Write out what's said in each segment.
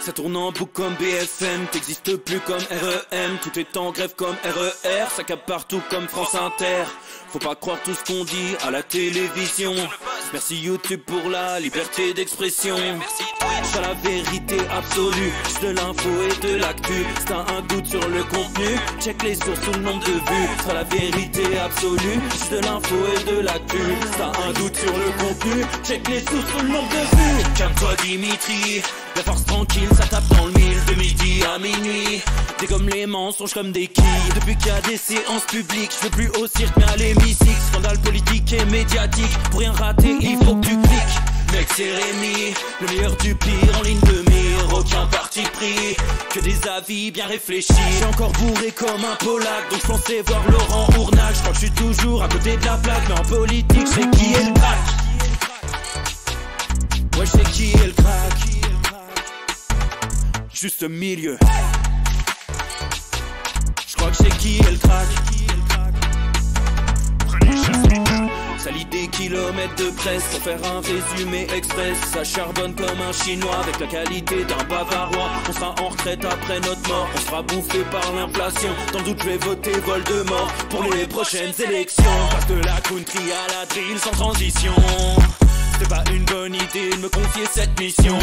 Ça tourne en boucle comme BFM, t'existes plus comme REM. Tout est en grève comme RER, ça capte partout comme France Inter. Faut pas croire tout ce qu'on dit à la télévision. Merci YouTube pour la liberté d'expression. T'as la vérité absolue, juste de l'info et de l'actu. Si t'as un doute sur le contenu, check les sources ou le nombre de vues. T'as la vérité absolue, juste de l'info et de l'actu. Si t'as un doute sur le contenu, check les sources ou le nombre de vues. Calme-toi Dimitri, la force tranquille, ça tape dans le mille. De midi à minuit, dégomme les mensonges comme des quilles. Depuis qu'il y a des séances publiques, je veux plus au cirque mais à l'hémicycle. Scandale politique et médiatique, pour rien rater il faut que tu cliques. Mec c'est Rémi, le meilleur du pire en ligne de mire. Aucun parti pris, que des avis bien réfléchis. J'suis encore bourré comme un Polac, donc j'pensais voir Laurent Ournac. J'crois que j'suis toujours à côté de la plaque, mais en politique j'sais qui est le crack. Ouais j'sais qui est le crack. Juste milieu. J'crois que j'sais qui est le crack. Ça lit des kilomètres de presse pour faire un résumé express. Ça charbonne comme un chinois avec la qualité d'un bavarois. On sera en retraite après notre mort, on sera bouffé par l'inflation. Dans le doute je vais voter Voldemort pour les prochaines élections. Passe de la country à la drill sans transition. C'est pas une bonne idée de me confier cette mission.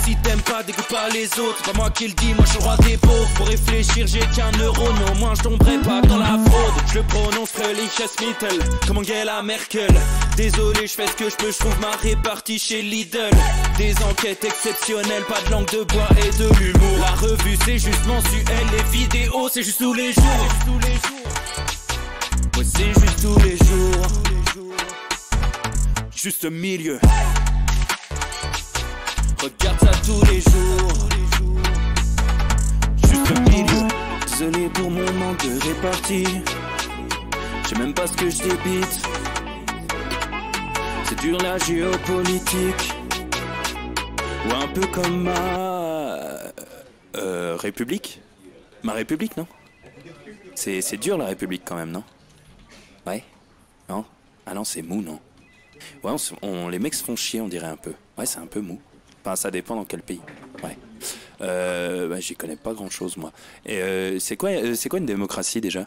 Si t'aimes pas, dégoûte pas les autres. C'est pas moi qui le dis, moi je suis le roi des pauvres. Pour réfléchir, j'ai qu'un euro, mais au moins je tomberai pas dans la fraude. Je le prononcerai Lichesmittel, comme Angela Merkel. Désolé, je fais ce que je peux, je trouve ma répartie chez Lidl. Des enquêtes exceptionnelles, pas de langue de bois et de l'humour. La revue c'est juste mensuel, les vidéos c'est juste tous les jours. Ouais, c'est juste tous les jours. Juste milieu. Regarde ça tous les jours. Juste milieu. Désolé pour mon manque de répartie. Je sais même pas ce que je débite. C'est dur la géopolitique. Ou un peu comme ma... République. Ma République, non? C'est dur la République quand même, non? Ouais? Non? Ah non, c'est mou, non? Ouais, les mecs se font chier, on dirait un peu. Ouais, c'est un peu mou. Enfin, ça dépend dans quel pays. Ouais. Bah, j'y connais pas grand chose, moi. Et c'est quoi une démocratie déjà?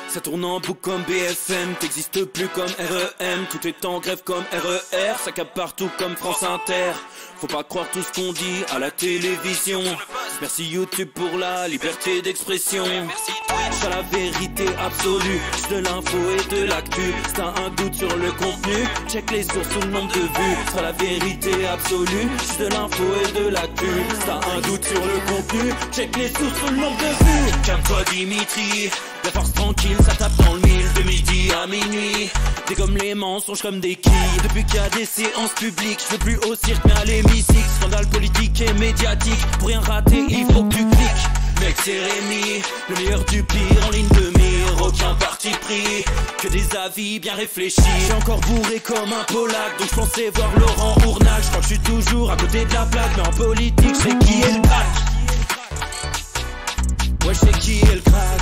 Ça tourne en boucle comme BFM, t'existes plus comme REM. Tout est en grève comme RER, ça capte partout comme France Inter. Faut pas croire tout ce qu'on dit à la télévision. Merci YouTube pour la liberté d'expression. T'as la vérité absolue, juste de l'info et de l'actu. Si t'as un doute sur le contenu, check les sources ou le nombre de vues. T'as la vérité absolue, juste de l'info et de l'actu. Si t'as un doute sur le contenu, check les sources ou le nombre de vues. Calme-toi Dimitri, la force tranquille, ça tape dans le mille. De midi à minuit, dégomme les mensonges comme des quilles. Depuis qu'il y a des séances publiques, je veux plus au cirque mais à l'hémicycle. Scandale politique et médiatique, pour rien rater il faut que tu cliques. Mec c'est Rémi, le meilleur du pire en ligne de mire. Aucun parti pris, que des avis bien réfléchis. J'suis encore bourré comme un Polac, donc j'pensais voir Laurent Ournac. J'crois que j'suis toujours à côté de la plaque, mais en politique j'sais qui est le crack. Ouais j'sais qui est le crack.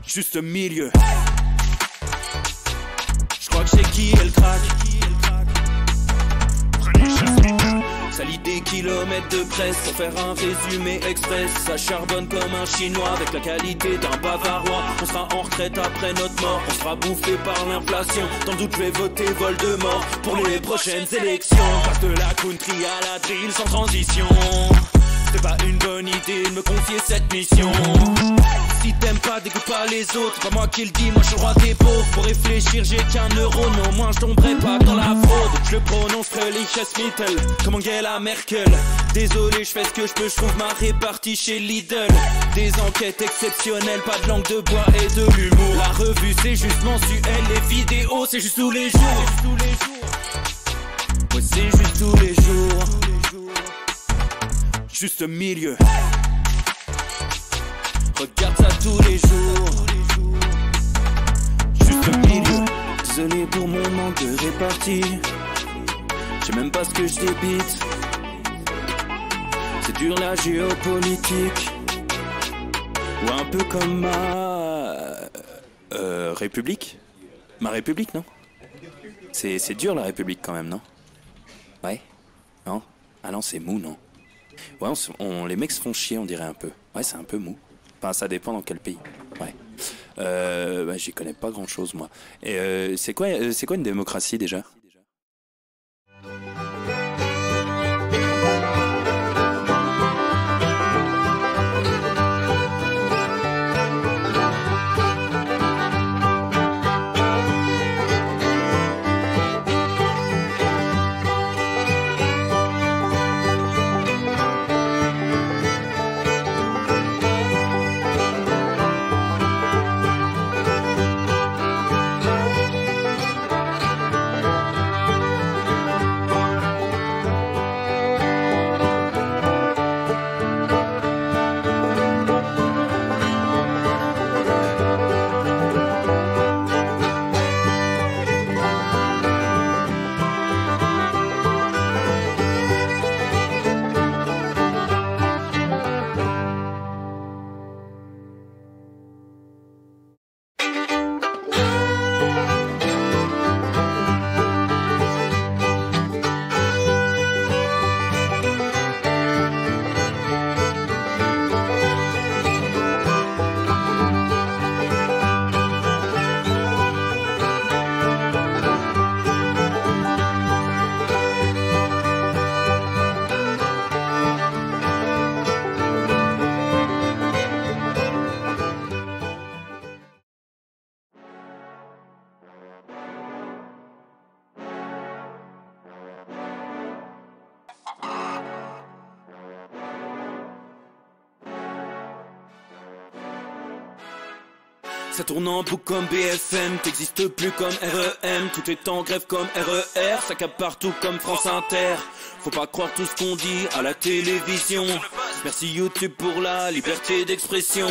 Juste milieu. J'crois que j'sais qui est le crack. Ça lit des kilomètres de presse pour faire un résumé express. Ça charbonne comme un chinois avec la qualité d'un bavarois. On sera en retraite après notre mort, on sera bouffé par l'inflation. Dans le doute je vais voter Voldemort pour les prochaines élections. Passe de la country à la drill sans transition. C'est pas une bonne idée de me confier cette mission. Si t'aimes pas, dégoûte pas les autres. C'est pas moi qui le dis, moi je suis le roi des pauvres. Pour réfléchir, j'ai qu'un euro, mais au moins je tomberai pas dans la fraude. Je le prononcerai Lichesmittel, comme Angela Merkel. Désolé, je fais ce que je peux, je trouve ma répartie chez Lidl. Des enquêtes exceptionnelles, pas de langue de bois et de l'humour. La revue c'est juste mensuel, les vidéos c'est juste tous les jours. Ouais, c'est juste tous les jours. Juste milieu. Regarde ça tous les jours. Juste milieu. Désolé pour mon manque de répartie. Je sais même pas ce que je débite. C'est dur la géopolitique. Ou un peu comme ma... République. Ma République, non? C'est dur la République quand même, non? Ouais? Non? Ah non, c'est mou, non? Ouais, les mecs se font chier, on dirait un peu. Ouais, c'est un peu mou. Enfin, ça dépend dans quel pays. Ouais. Bah, j'y connais pas grand chose, moi. Et c'est quoi une démocratie déjà? Ça tourne en boucle comme BFM, t'existes plus comme REM. Tout est en grève comme RER, ça capte partout comme France Inter. Faut pas croire tout ce qu'on dit à la télévision. Merci YouTube pour la liberté d'expression.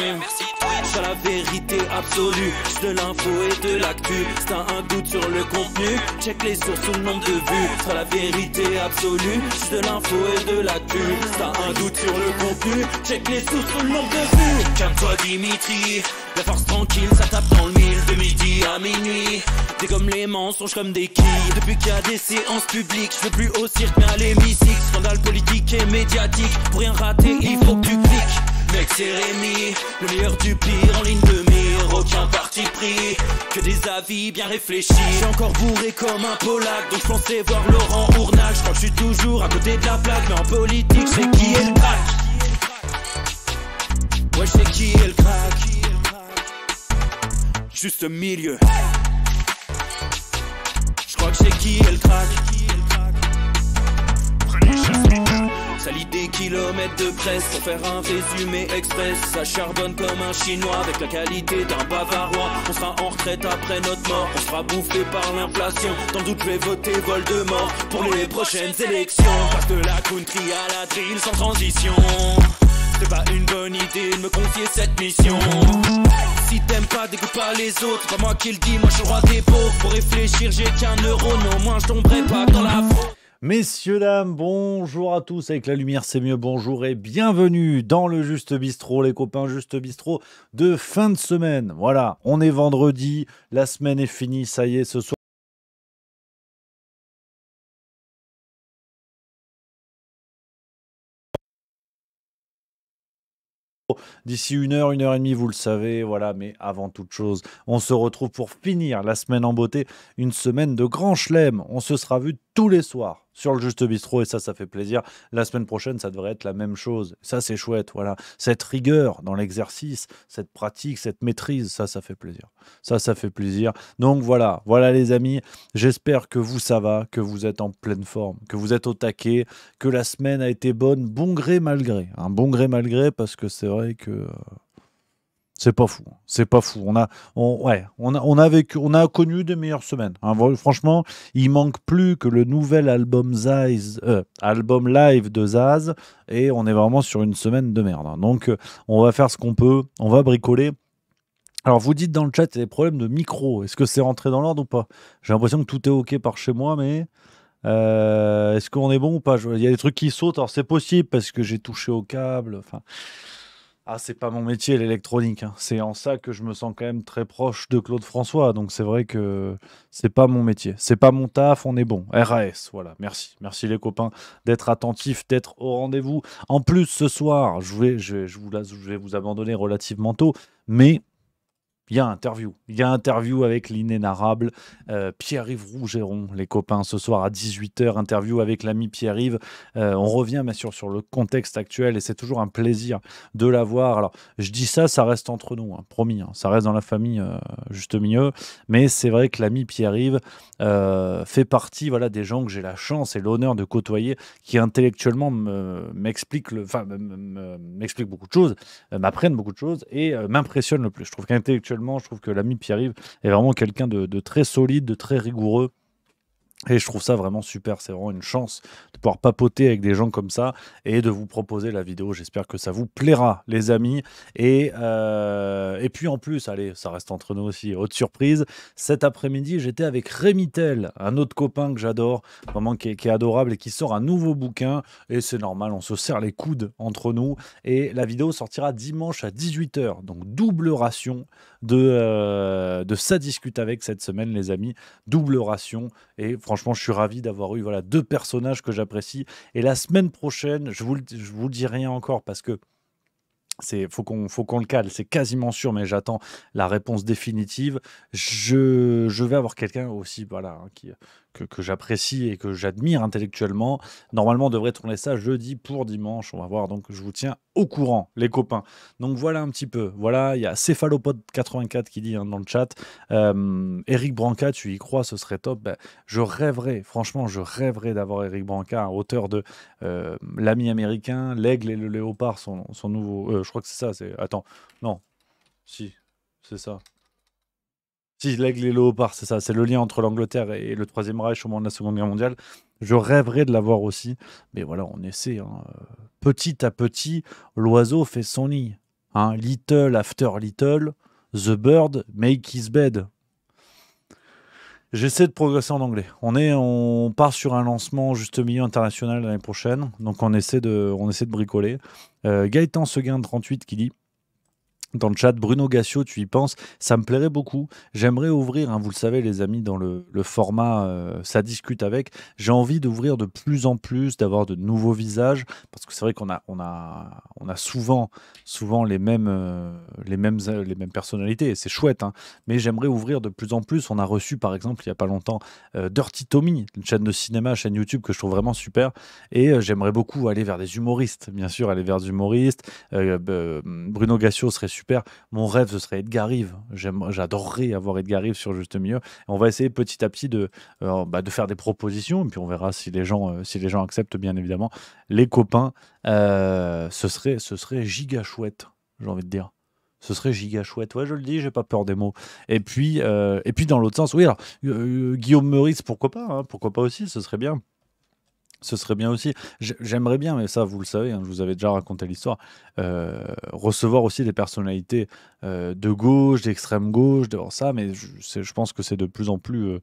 C'est la vérité absolue, c'est de l'info et de l'actu. Si t'as un doute sur le contenu, check les sources ou le nombre de vues. C'est la vérité absolue, c'est de l'info et de l'actu. Si t'as un doute sur le contenu, check les sources ou le nombre de vues. Calme-toi Dimitri, la force tranquille, ça tape dans le mille. De midi à minuit, t'es comme les mensonges comme des quilles. Depuis qu'il y a des séances publiques, je veux plus au cirque mais à l'hémicycle. Scandale politique et médiatique, pour rien rater il faut que tu cliques. Mec c'est Rémi, le meilleur du pire en ligne de mire. Aucun parti pris, que des avis bien réfléchis. J'suis encore bourré comme un Polac, donc j'pensais voir Laurent Ournac. J'crois que j'suis toujours à côté de la plaque, mais en politique j'sais qui est le crack. Ouais j'sais qui est le crack. Juste milieu. J'crois que j'sais qui est le crack. Ça lit des kilomètres de presse pour faire un résumé express. Ça charbonne comme un chinois avec la qualité d'un bavarois. On sera en retraite après notre mort, on sera bouffé par l'inflation. Dans le doute je vais voter Voldemort pour les prochaines élections. Passe de la country à la drill sans transition. c'était pas une bonne idée de me confier cette mission. Si t'aimes pas, dégoûte pas les autres, pas moi qui le dis, moi je suis le roi des pauvres. Pour réfléchir, j'ai qu'un euro, mais au moins je tomberai pas dans la faute. Messieurs, dames, bonjour à tous, avec la lumière c'est mieux, bonjour et bienvenue dans le Juste Bistrot, les copains Juste Bistrot de fin de semaine. Voilà, on est vendredi, la semaine est finie, ça y est, ce soir. D'ici une heure et demie, vous le savez, voilà, mais avant toute chose, on se retrouve pour finir la semaine en beauté, une semaine de grand chelem. On se sera vu tous les soirs sur le Juste Bistrot et ça fait plaisir. La semaine prochaine, ça devrait être la même chose. Ça, c'est chouette, voilà. Cette rigueur dans l'exercice, cette pratique, cette maîtrise, ça fait plaisir. Ça fait plaisir. Donc voilà, les amis, j'espère que vous, ça va, que vous êtes en pleine forme, que vous êtes au taquet, que la semaine a été bonne, bon gré malgré. Un bon gré malgré, parce que c'est vrai que c'est pas fou. C'est pas fou. On a connu des meilleures semaines. Hein. Franchement, il manque plus que le nouvel album album live de Zaz, et on est vraiment sur une semaine de merde. Hein. Donc, on va faire ce qu'on peut. On va bricoler. Alors, vous dites dans le chat, il y a des problèmes de micro. Est-ce que c'est rentré dans l'ordre ou pas? J'ai l'impression que tout est OK par chez moi, mais est-ce qu'on est bon ou pas? Il y a des trucs qui sautent. Alors, c'est possible parce que j'ai touché au câble. Enfin, c'est pas mon métier, l'électronique. Hein. C'est en ça que je me sens quand même très proche de Claude François. Donc, c'est vrai que c'est pas mon métier. C'est pas mon taf, on est bon. RAS, voilà. Merci. Merci les copains d'être attentifs, d'être au rendez-vous. En plus, ce soir, je vais vous abandonner relativement tôt, mais il y a interview avec l'inénarrable Pierre-Yves Rougeron, les copains, ce soir à 18h, interview avec l'ami Pierre-Yves. On revient bien sûr sur le contexte actuel et c'est toujours un plaisir de l'avoir. Alors, je dis ça reste entre nous, hein, promis, hein, ça reste dans la famille juste milieu, mais c'est vrai que l'ami Pierre-Yves fait partie des gens que j'ai la chance et l'honneur de côtoyer, qui intellectuellement m'expliquent beaucoup de choses, m'apprennent beaucoup de choses et m'impressionnent le plus. Je trouve qu'intellectuellement, je trouve que l'ami Pierre-Yves est vraiment quelqu'un de très solide, de très rigoureux. Et je trouve ça vraiment super, c'est vraiment une chance de pouvoir papoter avec des gens comme ça et de vous proposer la vidéo. J'espère que ça vous plaira, les amis. Et puis en plus, allez, ça reste entre nous aussi, haute surprise. Cet après-midi, j'étais avec Rémi Tel, un autre copain que j'adore, vraiment qui est adorable et qui sort un nouveau bouquin. Et c'est normal, on se serre les coudes entre nous. Et la vidéo sortira dimanche à 18h. Donc double ration de Ça discute avec cette semaine, les amis. Double ration. Et franchement, je suis ravi d'avoir eu deux personnages que j'apprécie. Et la semaine prochaine, je vous dis rien encore parce que faut qu'on le cale, c'est quasiment sûr, mais j'attends la réponse définitive. Je vais avoir quelqu'un aussi, que j'apprécie et que j'admire intellectuellement. Normalement, on devrait tourner ça jeudi pour dimanche. On va voir, donc je vous tiens au courant, les copains. Donc voilà un petit peu. Voilà, il y a Céphalopode84 qui dit dans le chat, Éric Branca, tu y crois, ce serait top. Je rêverais, franchement, d'avoir Éric Branca, auteur de L'ami américain, L'aigle et le léopard, son nouveau... je crois que c'est ça, Attends, non, si, c'est ça. Si, l'aigle et le léopard, c'est ça. C'est le lien entre l'Angleterre et le Troisième Reich au moment de la Seconde Guerre mondiale. Je rêverais de l'avoir aussi. Mais voilà, on essaie. Hein. Petit à petit, l'oiseau fait son nid. Hein. Little after little, the bird make his bed. J'essaie de progresser en anglais. On part sur un lancement juste milieu international l'année prochaine. Donc on essaie de bricoler. Gaëtan Seguin 38 qui dit... Dans le chat, Bruno Gassio, tu y penses? Ça me plairait beaucoup. J'aimerais ouvrir, hein, vous le savez les amis, dans le format Ça discute avec. J'ai envie d'ouvrir de plus en plus, d'avoir de nouveaux visages, parce que c'est vrai qu'on a souvent les mêmes personnalités, et c'est chouette, hein, mais j'aimerais ouvrir de plus en plus. On a reçu par exemple il n'y a pas longtemps Dirty Tommy, une chaîne de cinéma, chaîne YouTube que je trouve vraiment super, et j'aimerais beaucoup aller vers des humoristes, bien sûr, Bruno Gassio serait super. Mon rêve, ce serait Edgar Rive. J'adorerais avoir Edgar Rive sur Juste Milieu. On va essayer petit à petit de faire des propositions, et puis on verra si les gens acceptent, bien évidemment. Les copains, ce serait giga chouette, j'ai envie de dire. Ce serait giga chouette. Ouais, je le dis, j'ai pas peur des mots. Et puis dans l'autre sens, oui, alors, Guillaume Meurice, pourquoi pas, hein, pourquoi pas aussi, ce serait bien. Ce serait bien aussi. J'aimerais bien, mais ça, vous le savez, hein, je vous avais déjà raconté l'histoire, recevoir aussi des personnalités de gauche, d'extrême gauche, de ça, mais je pense que c'est de plus en plus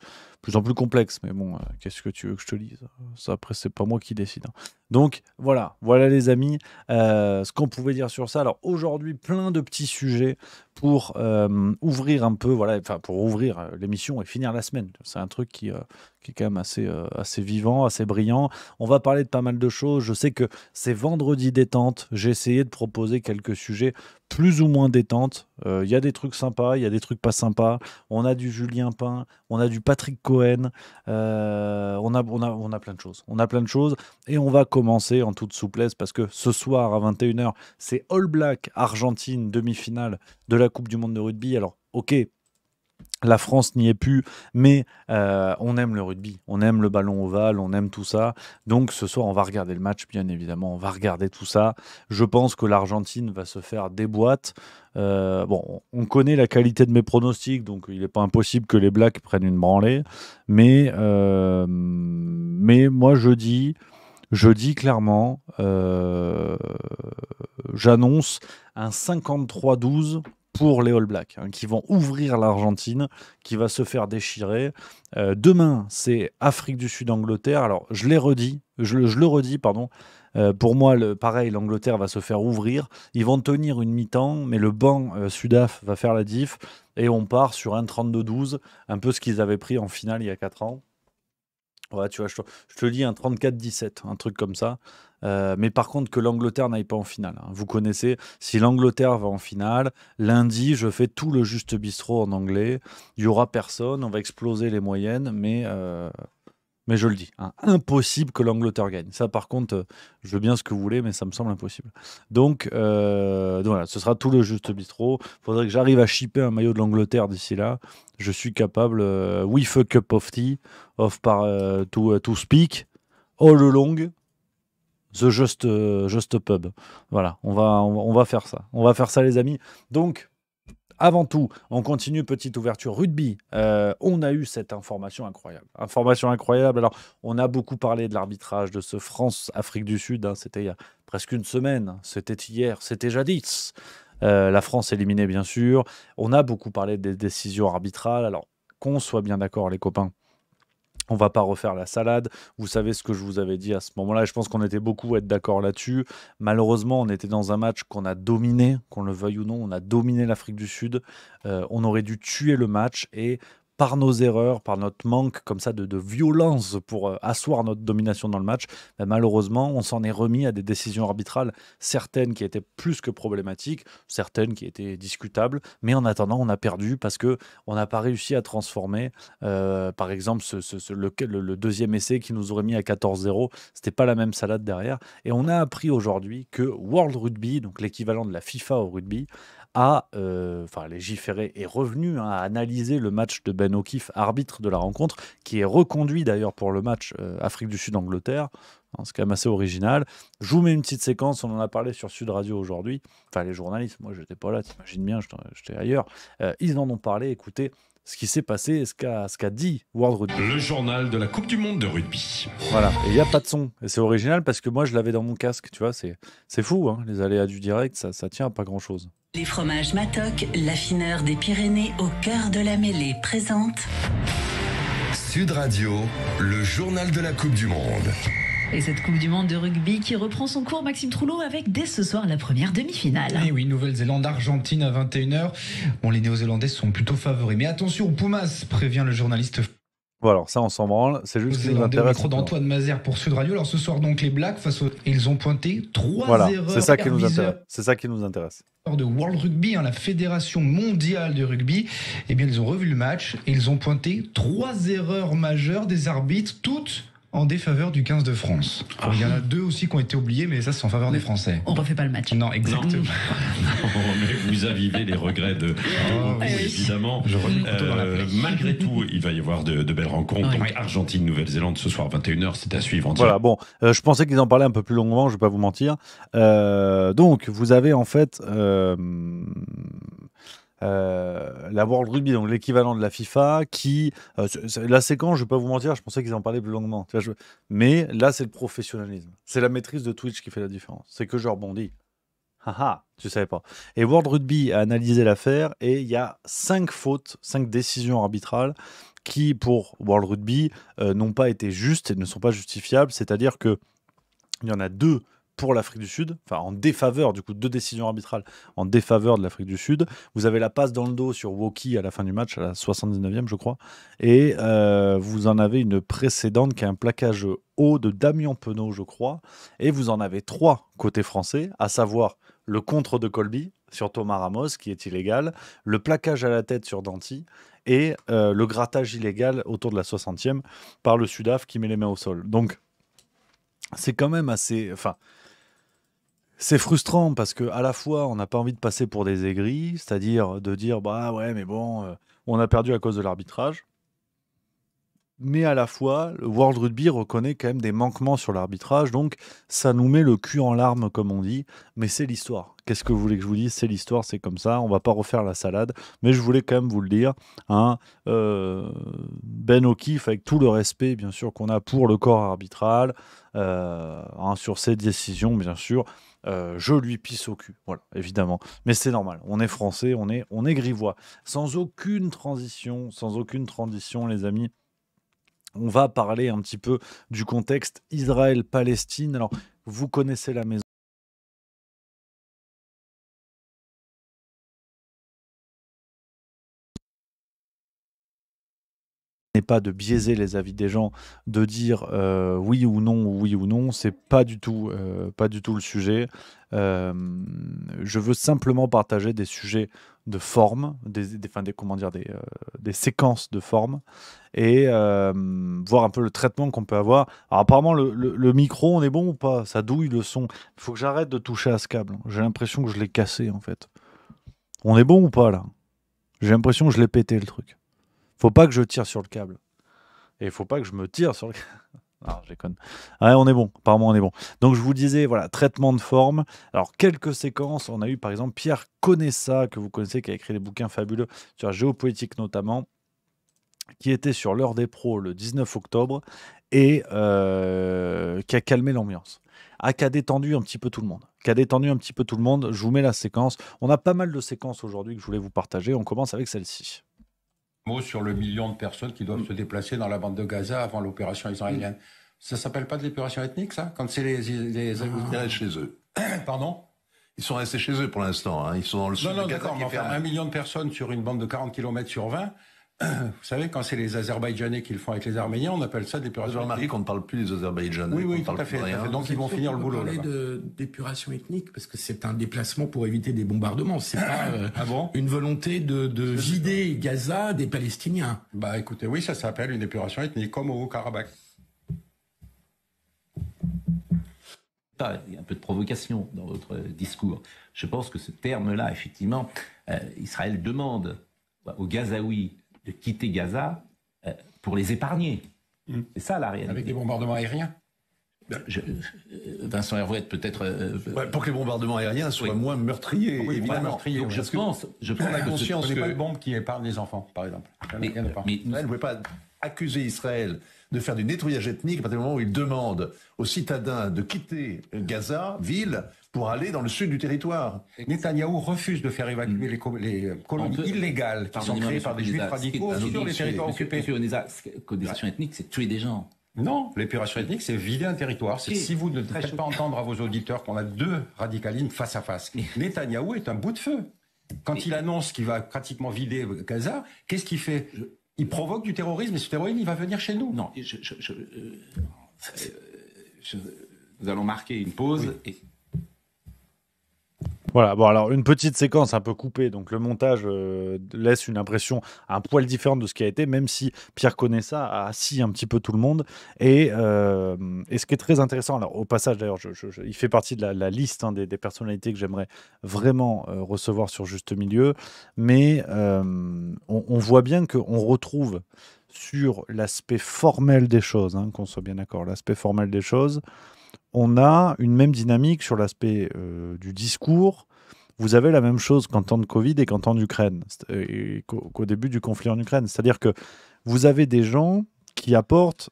complexe. Mais bon, qu'est-ce que tu veux que je te dise? Ça, après, c'est pas moi qui décide, hein. Donc, voilà les amis, ce qu'on pouvait dire sur ça. Alors, aujourd'hui, plein de petits sujets pour ouvrir un peu, voilà, enfin, pour ouvrir l'émission et finir la semaine. C'est un truc qui est quand même assez vivant, assez brillant. On va parler de pas mal de choses. Je sais que c'est vendredi détente. J'ai essayé de proposer quelques sujets plus ou moins détente. Il y a des trucs sympas, il y a des trucs pas sympas. On a du Julien Pain, on a du Patrick Cohen. On a plein de choses. On a plein de choses. Et on va commencer en toute souplesse parce que ce soir à 21h, c'est All Black Argentine, demi-finale de la Coupe du Monde de rugby. Alors, ok, la France n'y est plus, mais on aime le rugby, on aime le ballon ovale, on aime tout ça. Donc ce soir, on va regarder le match, bien évidemment, on va regarder tout ça. Je pense que l'Argentine va se faire des boîtes. Bon, on connaît la qualité de mes pronostics, donc il n'est pas impossible que les Blacks prennent une branlée. Mais moi, je dis clairement, j'annonce un 53-12 pour les All Blacks, hein, qui vont ouvrir l'Argentine, qui va se faire déchirer. Demain, c'est Afrique du Sud-Angleterre. Alors, je le redis, pardon. Pour moi, pareil, l'Angleterre va se faire ouvrir. Ils vont tenir une mi-temps, mais le banc Sudaf va faire la diff. Et on part sur un 32-12, un peu ce qu'ils avaient pris en finale il y a 4 ans. Ouais, tu vois, je te dis un 34-17, un truc comme ça. Mais par contre, que l'Angleterre n'aille pas en finale, hein. Vous connaissez, si l'Angleterre va en finale, lundi, je fais tout le juste bistrot en anglais. Il n'y aura personne, on va exploser les moyennes, mais je le dis, hein, impossible que l'Angleterre gagne. Ça, par contre, je veux bien ce que vous voulez, mais ça me semble impossible. Donc voilà, ce sera tout le juste bistrot. Il faudrait que j'arrive à shipper un maillot de l'Angleterre d'ici là. Je suis capable, with a cup of tea, to speak all along the just pub. Voilà, on va faire ça. On va faire ça, les amis. Donc, avant tout, on continue, petite ouverture rugby. On a eu cette information incroyable. Alors, on a beaucoup parlé de l'arbitrage de ce France-Afrique du Sud, hein. C'était il y a presque une semaine. C'était hier, c'était jadis. La France éliminée, bien sûr. On a beaucoup parlé des décisions arbitrales. Alors, qu'on soit bien d'accord, les copains, on va pas refaire la salade. Vous savez ce que je vous avais dit à ce moment-là. Et je pense qu'on était beaucoup à être d'accord là-dessus. Malheureusement, on était dans un match qu'on a dominé, qu'on le veuille ou non. On a dominé l'Afrique du Sud. On aurait dû tuer le match. Et par nos erreurs, par notre manque comme ça de violence pour asseoir notre domination dans le match, ben malheureusement, on s'en est remis à des décisions arbitrales, certaines qui étaient plus que problématiques, certaines qui étaient discutables, mais en attendant, on a perdu parce qu'on n'a pas réussi à transformer, par exemple, le deuxième essai qui nous aurait mis à 14-0, c'était pas la même salade derrière, et on a appris aujourd'hui que World Rugby, donc l'équivalent de la FIFA au rugby, légiféré est revenu, hein, à analyser le match de Ben O'Keefe, arbitre de la rencontre, qui est reconduit d'ailleurs pour le match Afrique du Sud-Angleterre. C'est quand même assez original. Je vous mets une petite séquence, on en a parlé sur Sud Radio aujourd'hui. Enfin, les journalistes, moi, je n'étais pas là, t'imagines bien, j'étais ailleurs. Ils en ont parlé, écoutez ce qui s'est passé, ce qu'a dit World Rugby. Le journal de la Coupe du Monde de rugby. Voilà, et il n'y a pas de son. Et c'est original parce que moi, je l'avais dans mon casque, tu vois, c'est fou, hein, les aléas du direct, ça tient à pas grand-chose. Les fromages Matok, l'affineur des Pyrénées au cœur de la mêlée, présente Sud Radio, le journal de la Coupe du Monde. Et cette Coupe du Monde de rugby qui reprend son cours, Maxime Troulot, avec dès ce soir la première demi-finale. Et oui, Nouvelle-Zélande-Argentine à 21h. Bon, les Néo-Zélandais sont plutôt favoris. Mais attention, Pumas, prévient le journaliste. Voilà, ça on s'en branle, c'est juste que au micro d'Antoine Mazère pour Sud Radio. Alors ce soir donc les Blacks ils ont pointé 3 erreurs. C'est ça qui nous intéresse. C'est ça qui nous intéresse. De World Rugby, hein, la fédération mondiale de rugby, eh bien ils ont revu le match et ils ont pointé 3 erreurs majeures des arbitres, toutes en défaveur du 15 de France. Il y en a 2 aussi qui ont été oubliés, mais ça c'est en faveur des Français. On refait pas le match. Non, exactement. Non, mais vous avivez les regrets de évidemment. Malgré tout, il va y avoir de belles rencontres. Oui. Donc Argentine-Nouvelle-Zélande ce soir 21h, c'est à suivre en direct. Voilà, bon, je pensais qu'ils en parlaient un peu plus longuement, je vais pas vous mentir. Donc, vous avez en fait la World Rugby, donc l'équivalent de la FIFA, qui la séquence, je vais pas vous mentir, je pensais qu'ils en parlaient plus longuement, tu vois, mais là c'est le professionnalisme, c'est la maîtrise de Twitch qui fait la différence, c'est que je rebondis. Haha, tu savais pas. Et World Rugby a analysé l'affaire et il y a 5 fautes, 5 décisions arbitrales qui, pour World Rugby, n'ont pas été justes et ne sont pas justifiables. C'est-à-dire que il y en a 2 pour l'Afrique du Sud, enfin en défaveur, du coup 2 décisions arbitrales en défaveur de l'Afrique du Sud. Vous avez la passe dans le dos sur Woki à la fin du match, à la 79e je crois, et vous en avez une précédente qui est un plaquage haut de Damien Penaud je crois, et vous en avez 3 côté français, à savoir le contre de Colby sur Thomas Ramos qui est illégal, le plaquage à la tête sur Danty, et le grattage illégal autour de la 60e par le Sudaf qui met les mains au sol. Donc c'est quand même assez... Enfin, c'est frustrant parce que à la fois on n'a pas envie de passer pour des aigris, c'est-à-dire de dire bah ouais mais bon on a perdu à cause de l'arbitrage, mais à la fois le World Rugby reconnaît quand même des manquements sur l'arbitrage, donc ça nous met le cul en larmes comme on dit, mais c'est l'histoire. Qu'est-ce que vous voulez que je vous dise? C'est l'histoire, c'est comme ça, on va pas refaire la salade, mais je voulais quand même vous le dire, hein, Ben O'Keefe, avec tout le respect bien sûr qu'on a pour le corps arbitral, hein, sur ses décisions bien sûr, je lui pisse au cul, voilà, évidemment. Mais c'est normal, on est français, on est grivois. Sans aucune transition, les amis, on va parler un petit peu du contexte Israël-Palestine. Alors, vous connaissez la maison. N'est pas de biaiser les avis des gens, de dire oui ou non, c'est pas du tout le sujet. Je veux simplement partager des sujets de forme, des séquences de forme, et voir un peu le traitement qu'on peut avoir. Alors apparemment le micro, on est bon ou pas? Ça douille le son. Il faut que j'arrête de toucher à ce câble. J'ai l'impression que je l'ai cassé en fait. On est bon ou pas là? J'ai l'impression que je l'ai pété le truc. Faut pas que je tire sur le câble. Et il faut pas que je me tire sur le câble. Ah, je déconne. Ouais, on est bon. Apparemment, on est bon. Donc, je vous disais, voilà, traitement de forme. Alors, quelques séquences. On a eu, par exemple, Pierre Conessa, que vous connaissez, qui a écrit des bouquins fabuleux sur la géopolitique notamment, qui était sur l'heure des pros le 19 octobre et qui a calmé l'ambiance. Qui a détendu un petit peu tout le monde. Je vous mets la séquence. On a pas mal de séquences aujourd'hui que je voulais vous partager. On commence avec celle-ci. Sur le million de personnes qui doivent se déplacer dans la bande de Gaza avant l'opération israélienne. Ça s'appelle pas de l'épuration ethnique, ça? Quand c'est les Ils restent chez eux. Pardon? Ils sont restés chez eux pour l'instant. Hein. Ils sont dans le sud. Non, d'accord, mais enfin, 1 million de personnes sur une bande de 40 km sur 20. Vous savez, quand c'est les Azerbaïdjanais qui le font avec les Arméniens, on appelle ça de l'épuration ethnique. Jean-Marie, qu'on ne parle plus des Azerbaïdjanais. Oui, tout à fait. Donc ils vont finir le boulot. On parlait d'épuration ethnique parce que c'est un déplacement pour éviter des bombardements. C'est pas une volonté de vider Gaza des Palestiniens. Bah écoutez, oui, ça s'appelle une épuration ethnique, comme au Haut-Karabakh. Il y a un peu de provocation dans votre discours. Je pense que ce terme-là, effectivement, Israël demande aux Gazaouis de quitter Gaza pour les épargner. C'est ça la réalité. Avec des bombardements aériens. Vincent Hervouette peut-être... pour que les bombardements aériens soient moins meurtriers, oui, évidemment. Meurtriers, donc, je pense la conscience que... pas de bombes qui épargnent les enfants, par exemple. Mais Israël ne pouvait pas accuser Israël de faire du nettoyage ethnique à partir du moment où il demande aux citadins de quitter Gaza, ville, pour aller dans le sud du territoire. Netanyahou refuse de faire évacuer les colonies illégales qui sont créées par des juifs radicaux sur les territoires occupés. L'épuration ethnique, c'est tuer des gens. Non, l'épuration ethnique, c'est vider un territoire. C'est si vous ne faites pas entendre à vos auditeurs qu'on a 2 radicalismes face à face. Netanyahou est un bout de feu. Quand il annonce qu'il va pratiquement vider Gaza, qu'est-ce qu'il fait? Il provoque du terrorisme et ce terrorisme, il va venir chez nous. Non, nous allons marquer une pause. Oui. Voilà, bon alors une petite séquence un peu coupée, donc le montage laisse une impression un poil différente de ce qui a été, même si Pierre Conessa a assis un petit peu tout le monde. Et ce qui est très intéressant, alors au passage d'ailleurs, il fait partie de la liste des personnalités que j'aimerais vraiment recevoir sur Juste Milieu, mais on voit bien qu'on retrouve sur l'aspect formel des choses, hein, qu'on soit bien d'accord, l'aspect formel des choses, on a une même dynamique sur l'aspect du discours, vous avez la même chose qu'en temps de Covid et qu'en temps d'Ukraine, et qu'au début du conflit en Ukraine. C'est-à-dire que vous avez des gens qui apportent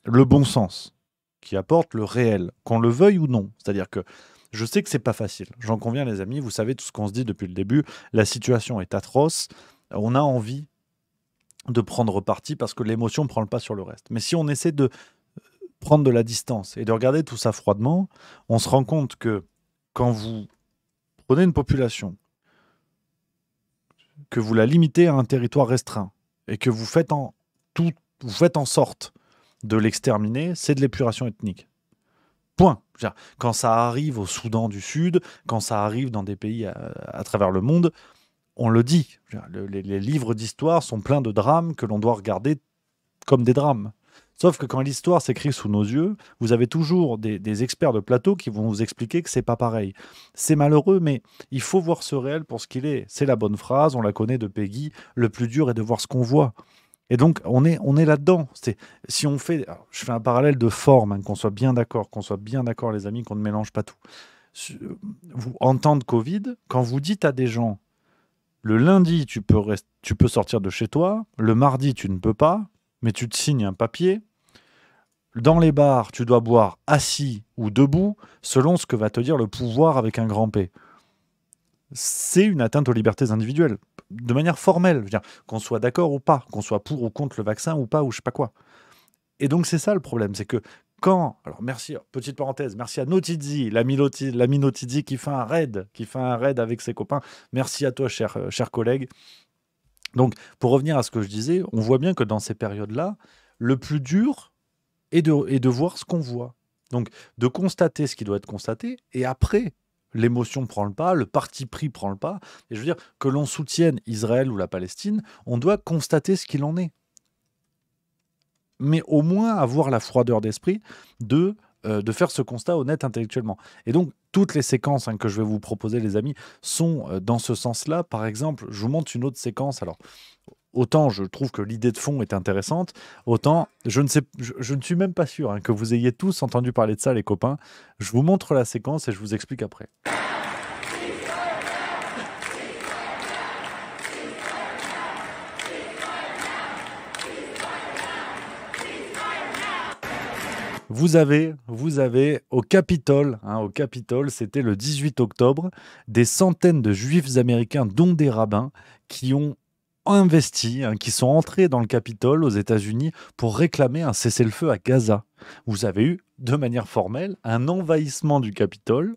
le bon sens, qui apportent le réel, qu'on le veuille ou non. C'est-à-dire que je sais que c'est pas facile. J'en conviens, les amis. Vous savez tout ce qu'on se dit depuis le début. La situation est atroce. On a envie de prendre parti parce que l'émotion prend le pas sur le reste. Mais si on essaie de prendre de la distance et de regarder tout ça froidement, on se rend compte que quand vous prenez une population, que vous la limitez à un territoire restreint et que vous faites en sorte de l'exterminer, c'est de l'épuration ethnique. Point. Quand ça arrive au Soudan du Sud, quand ça arrive dans des pays à travers le monde, on le dit. Les livres d'histoire sont pleins de drames que l'on doit regarder comme des drames. Sauf que quand l'histoire s'écrit sous nos yeux, vous avez toujours des experts de plateau qui vont vous expliquer que c'est pas pareil. C'est malheureux, mais il faut voir ce réel pour ce qu'il est. C'est la bonne phrase, on la connaît de Peggy. Le plus dur est de voir ce qu'on voit. Et donc, on est là-dedans. Si on fait... Alors, je fais un parallèle de forme, hein, qu'on soit bien d'accord, les amis, qu'on ne mélange pas tout. En temps de Covid, quand vous dites à des gens, le lundi, tu peux sortir de chez toi, le mardi, tu ne peux pas, mais tu te signes un papier. Dans les bars, tu dois boire assis ou debout, selon ce que va te dire le pouvoir avec un grand P. C'est une atteinte aux libertés individuelles, de manière formelle, je veux dire, qu'on soit d'accord ou pas, qu'on soit pour ou contre le vaccin ou pas, ou je sais pas quoi. Et donc c'est ça le problème, c'est que quand, alors merci, petite parenthèse, merci à Notizzi, l'ami Notizzi qui fait un raid avec ses copains, merci à toi cher collègue. Donc pour revenir à ce que je disais, on voit bien que dans ces périodes-là, le plus dur est de voir ce qu'on voit. Donc de constater ce qui doit être constaté, et après, l'émotion prend le pas, le parti pris prend le pas. Et je veux dire, que l'on soutienne Israël ou la Palestine, on doit constater ce qu'il en est. Mais au moins avoir la froideur d'esprit de faire ce constat honnête intellectuellement. Et donc, toutes les séquences que je vais vous proposer, les amis, sont dans ce sens-là. Par exemple, je vous montre une autre séquence. Alors, autant je trouve que l'idée de fond est intéressante, autant je ne suis même pas sûr que vous ayez tous entendu parler de ça, les copains. Je vous montre la séquence et je vous explique après. Vous avez au Capitole, c'était le 18 octobre, des centaines de juifs américains, dont des rabbins, qui ont investi, qui sont entrés dans le Capitole aux États-Unis pour réclamer un cessez-le-feu à Gaza. Vous avez eu, de manière formelle, un envahissement du Capitole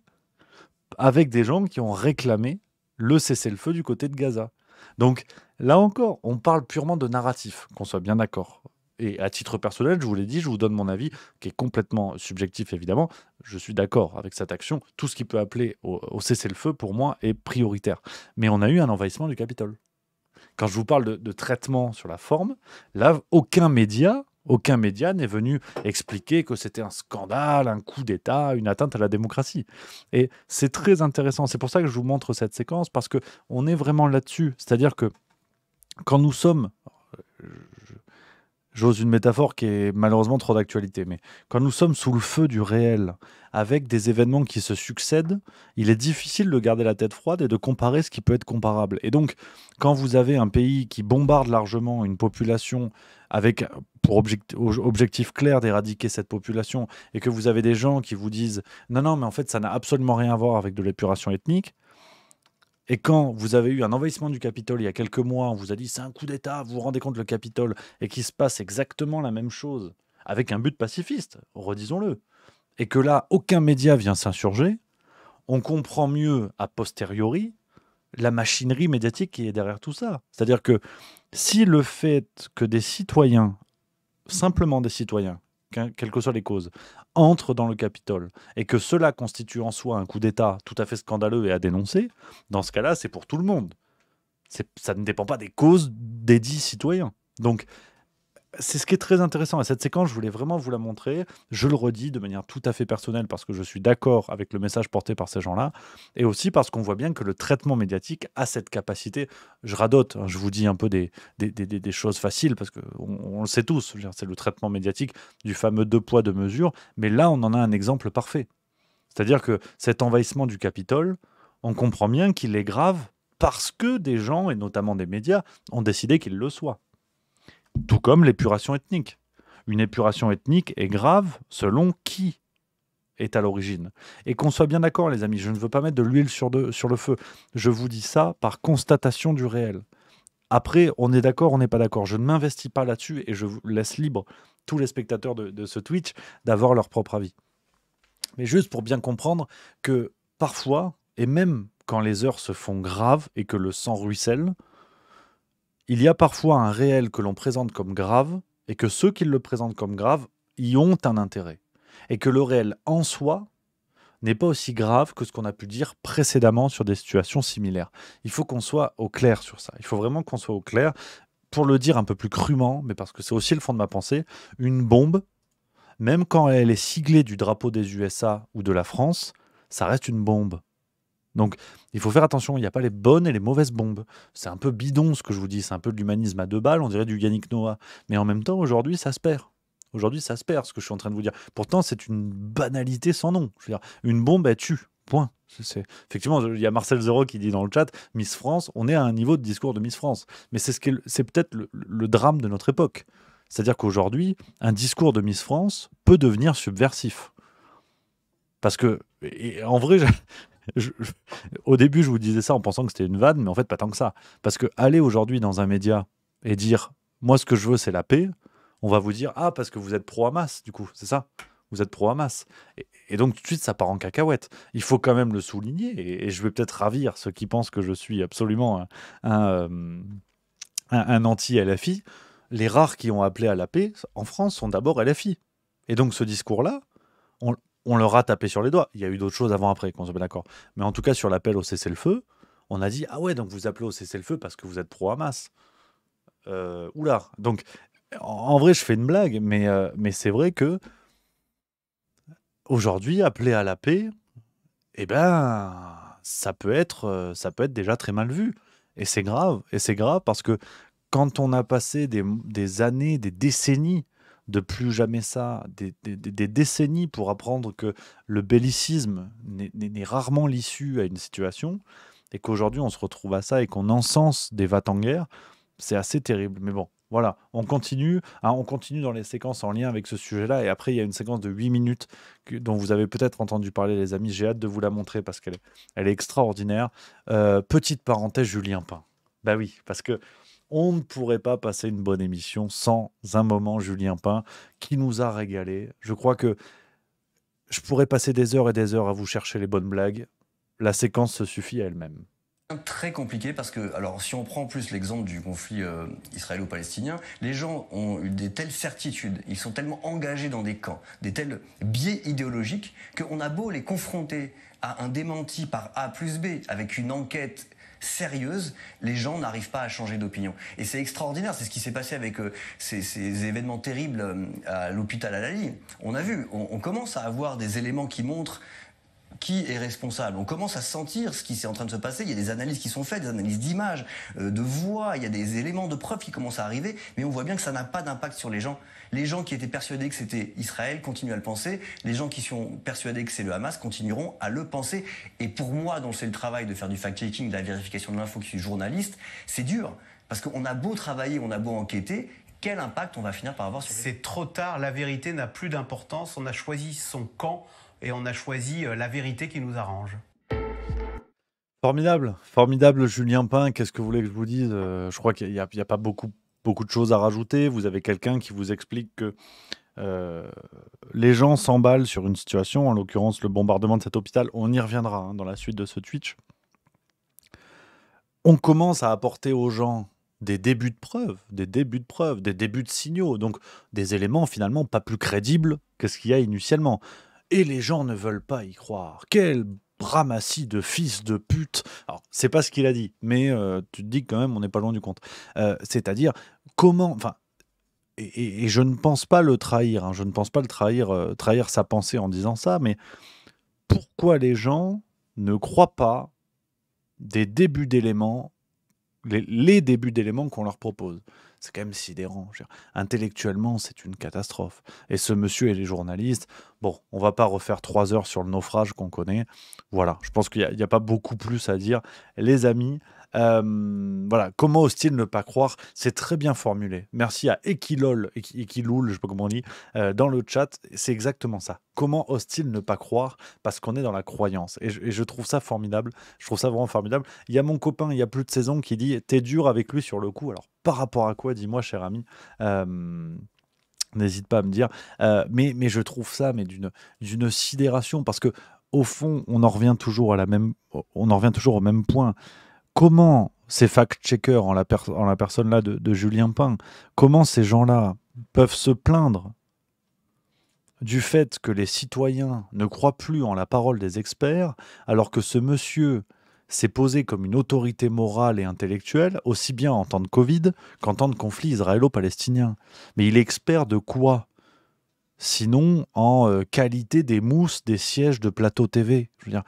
avec des gens qui ont réclamé le cessez-le-feu du côté de Gaza. Donc là encore, on parle purement de narratif, qu'on soit bien d'accord. Et à titre personnel, je vous l'ai dit, je vous donne mon avis, qui est complètement subjectif évidemment. Je suis d'accord avec cette action. Tout ce qui peut appeler au cessez-le-feu, pour moi, est prioritaire. Mais on a eu un envahissement du Capitole. Quand je vous parle de traitement sur la forme, là, aucun média n'est venu expliquer que c'était un scandale, un coup d'État, une atteinte à la démocratie. Et c'est très intéressant. C'est pour ça que je vous montre cette séquence, parce qu'on est vraiment là-dessus. C'est-à-dire que quand nous sommes... J'ose une métaphore qui est malheureusement trop d'actualité, mais quand nous sommes sous le feu du réel, avec des événements qui se succèdent, il est difficile de garder la tête froide et de comparer ce qui peut être comparable. Et donc, quand vous avez un pays qui bombarde largement une population avec pour objectif clair d'éradiquer cette population, et que vous avez des gens qui vous disent « Non, mais en fait, ça n'a absolument rien à voir avec de l'épuration ethnique », et quand vous avez eu un envahissement du Capitole il y a quelques mois, on vous a dit c'est un coup d'État, vous vous rendez compte le Capitole, et qu'il se passe exactement la même chose, avec un but pacifiste, redisons-le, et que là, aucun média vient s'insurger, on comprend mieux a posteriori la machinerie médiatique qui est derrière tout ça. C'est-à-dire que si le fait que des citoyens, simplement des citoyens, quelles que soient les causes, entrent dans le Capitole et que cela constitue en soi un coup d'État tout à fait scandaleux et à dénoncer, dans ce cas-là, c'est pour tout le monde. Ça ne dépend pas des causes des dits citoyens. Donc, c'est ce qui est très intéressant. Et cette séquence, je voulais vraiment vous la montrer. Je le redis de manière tout à fait personnelle parce que je suis d'accord avec le message porté par ces gens-là. Et aussi parce qu'on voit bien que le traitement médiatique a cette capacité. Je radote, je vous dis un peu des choses faciles parce qu'on le sait tous. C'est le traitement médiatique du fameux 2 poids 2 mesures. Mais là, on en a un exemple parfait. C'est-à-dire que cet envahissement du Capitole, on comprend bien qu'il est grave parce que des gens, et notamment des médias, ont décidé qu'il le soit. Tout comme l'épuration ethnique. Une épuration ethnique est grave selon qui est à l'origine. Et qu'on soit bien d'accord, les amis, je ne veux pas mettre de l'huile sur le feu. Je vous dis ça par constatation du réel. Après, on est d'accord, on n'est pas d'accord. Je ne m'investis pas là-dessus et je vous laisse libre tous les spectateurs de ce Twitch d'avoir leur propre avis. Mais juste pour bien comprendre que parfois, et même quand les heures se font graves et que le sang ruisselle, il y a parfois un réel que l'on présente comme grave et que ceux qui le présentent comme grave y ont un intérêt. Et que le réel en soi n'est pas aussi grave que ce qu'on a pu dire précédemment sur des situations similaires. Il faut qu'on soit au clair sur ça. Il faut vraiment qu'on soit au clair. Pour le dire un peu plus crûment, mais parce que c'est aussi le fond de ma pensée, une bombe, même quand elle est siglée du drapeau des USA ou de la France, ça reste une bombe. Donc, il faut faire attention, il n'y a pas les bonnes et les mauvaises bombes. C'est un peu bidon ce que je vous dis, c'est un peu de l'humanisme à 2 balles, on dirait du Yannick Noah. Mais en même temps, aujourd'hui, ça se perd. Aujourd'hui, ça se perd, ce que je suis en train de vous dire. Pourtant, c'est une banalité sans nom. Je veux dire, une bombe, elle tue. Point. Effectivement, il y a Marcel Zero qui dit dans le chat, Miss France, on est à un niveau de discours de Miss France. Mais c'est peut-être le drame de notre époque. C'est-à-dire qu'aujourd'hui, un discours de Miss France peut devenir subversif. Parce que, en vrai, au début, je vous disais ça en pensant que c'était une vanne, mais en fait, pas tant que ça. Parce que aller aujourd'hui dans un média et dire, moi, ce que je veux, c'est la paix, on va vous dire, ah, parce que vous êtes pro-Hamas, du coup, c'est ça? Vous êtes pro-Hamas. Et donc, tout de suite, ça part en cacahuète. Il faut quand même le souligner, et je vais peut-être ravir ceux qui pensent que je suis absolument un anti-LFI. Les rares qui ont appelé à la paix, en France, sont d'abord LFI. Et donc, ce discours-là, on leur a tapé sur les doigts. Il y a eu d'autres choses avant, après, qu'on se met d'accord. Mais en tout cas, sur l'appel au cessez-le-feu, on a dit, ah ouais, donc vous appelez au cessez-le-feu parce que vous êtes pro-Hamas. Oula. Donc, en vrai, je fais une blague, mais c'est vrai que aujourd'hui, appeler à la paix, eh ben, ça peut être déjà très mal vu. Et c'est grave. Et c'est grave parce que quand on a passé des années, des décennies de plus jamais ça, des décennies pour apprendre que le bellicisme n'est rarement l'issue à une situation, et qu'aujourd'hui on se retrouve à ça et qu'on encense des va en guerre, c'est assez terrible. Mais bon, voilà, on continue dans les séquences en lien avec ce sujet-là, et après il y a une séquence de 8 minutes dont vous avez peut-être entendu parler, les amis, j'ai hâte de vous la montrer parce qu'elle est extraordinaire. Petite parenthèse, Julien Pain. Bah oui, parce que on ne pourrait pas passer une bonne émission sans un moment Julien Pain qui nous a régalé. Je crois que je pourrais passer des heures et des heures à vous chercher les bonnes blagues. La séquence se suffit à elle-même. Très compliqué parce que, alors si on prend en plus l'exemple du conflit israélo-palestinien, les gens ont eu des telles certitudes, ils sont tellement engagés dans des camps, des tels biais idéologiques qu'on a beau les confronter à un démenti par A plus B avec une enquête sérieuse, les gens n'arrivent pas à changer d'opinion. Et c'est extraordinaire, c'est ce qui s'est passé avec ces événements terribles à l'hôpital Al-Ali. On a vu, on commence à avoir des éléments qui montrent qui est responsable. On commence à sentir ce qui est en train de se passer. Il y a des analyses qui sont faites, des analyses d'images, de voix, il y a des éléments de preuve qui commencent à arriver, mais on voit bien que ça n'a pas d'impact sur les gens. Les gens qui étaient persuadés que c'était Israël continuent à le penser. Les gens qui sont persuadés que c'est le Hamas continueront à le penser. Et pour moi, dont c'est le travail de faire du fact-checking, de la vérification de l'info, qui suis journaliste, c'est dur. Parce qu'on a beau travailler, on a beau enquêter, quel impact on va finir par avoir sur les gens ? C'est trop tard, la vérité n'a plus d'importance. On a choisi son camp et on a choisi la vérité qui nous arrange. Formidable, formidable Julien Pain, qu'est-ce que vous voulez que je vous dise ? Je crois qu'il n'y a pas beaucoup de choses à rajouter. Vous avez quelqu'un qui vous explique que les gens s'emballent sur une situation, en l'occurrence le bombardement de cet hôpital. On y reviendra dans la suite de ce Twitch. On commence à apporter aux gens des débuts de preuves, des débuts de signaux, donc des éléments finalement pas plus crédibles que ce qu'il y a initialement. Et les gens ne veulent pas y croire. Quel ramassis de fils de pute. Alors, c'est pas ce qu'il a dit, mais tu te dis que quand même, on n'est pas loin du compte. C'est-à-dire, comment... Enfin, et je ne pense pas le trahir, hein, je ne pense pas le trahir sa pensée en disant ça, mais pourquoi les gens ne croient pas des débuts d'éléments, les débuts d'éléments qu'on leur propose? C'est quand même sidérant. Intellectuellement, c'est une catastrophe. Et ce monsieur et les journalistes, Bon, on va pas refaire 3 heures sur le naufrage qu'on connaît. Voilà, je pense qu'il y a pas beaucoup plus à dire. Les amis, voilà, comment ose-t-il ne pas croire? C'est très bien formulé. Merci à Ekilol, Ekiloul, je sais pas comment on dit, dans le chat. C'est exactement ça. Comment ose-t-il ne pas croire? Parce qu'on est dans la croyance. Et je trouve ça formidable. Je trouve ça vraiment formidable. Il y a mon copain, il y a plus de saison, qui dit: t'es dur avec lui sur le coup. Alors, par rapport à quoi, dis-moi, cher ami? N'hésite pas à me dire. Mais je trouve ça d'une sidération, parce que au fond, on en revient toujours au même point. Comment ces fact-checkers, en la personne là de Julien Pain, comment ces gens-là peuvent se plaindre du fait que les citoyens ne croient plus en la parole des experts, alors que ce monsieur s'est posé comme une autorité morale et intellectuelle, aussi bien en temps de Covid qu'en temps de conflit israélo-palestinien. Mais il est expert de quoi? Sinon en qualité des mousses des sièges de plateau TV. Je veux dire,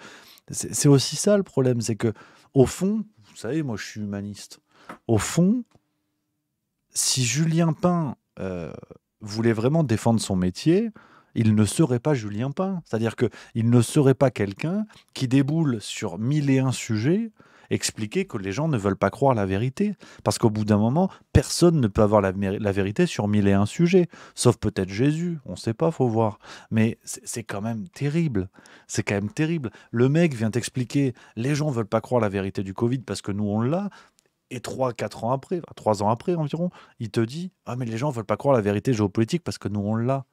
c'est aussi ça le problème, c'est que au fond, vous savez, moi je suis humaniste. Au fond, si Julien Pain voulait vraiment défendre son métier, il ne serait pas Julien Pain. C'est-à-dire qu'il ne serait pas quelqu'un qui déboule sur 1001 sujets expliquer que les gens ne veulent pas croire la vérité. Parce qu'au bout d'un moment, personne ne peut avoir la vérité sur 1001 sujets. Sauf peut-être Jésus, on ne sait pas, faut voir. Mais c'est quand même terrible. C'est quand même terrible. Le mec vient t'expliquer, les gens ne veulent pas croire la vérité du Covid parce que nous on l'a. Et 3-4 ans après, 3 ans après environ, il te dit: ah mais les gens ne veulent pas croire la vérité géopolitique parce que nous on l'a.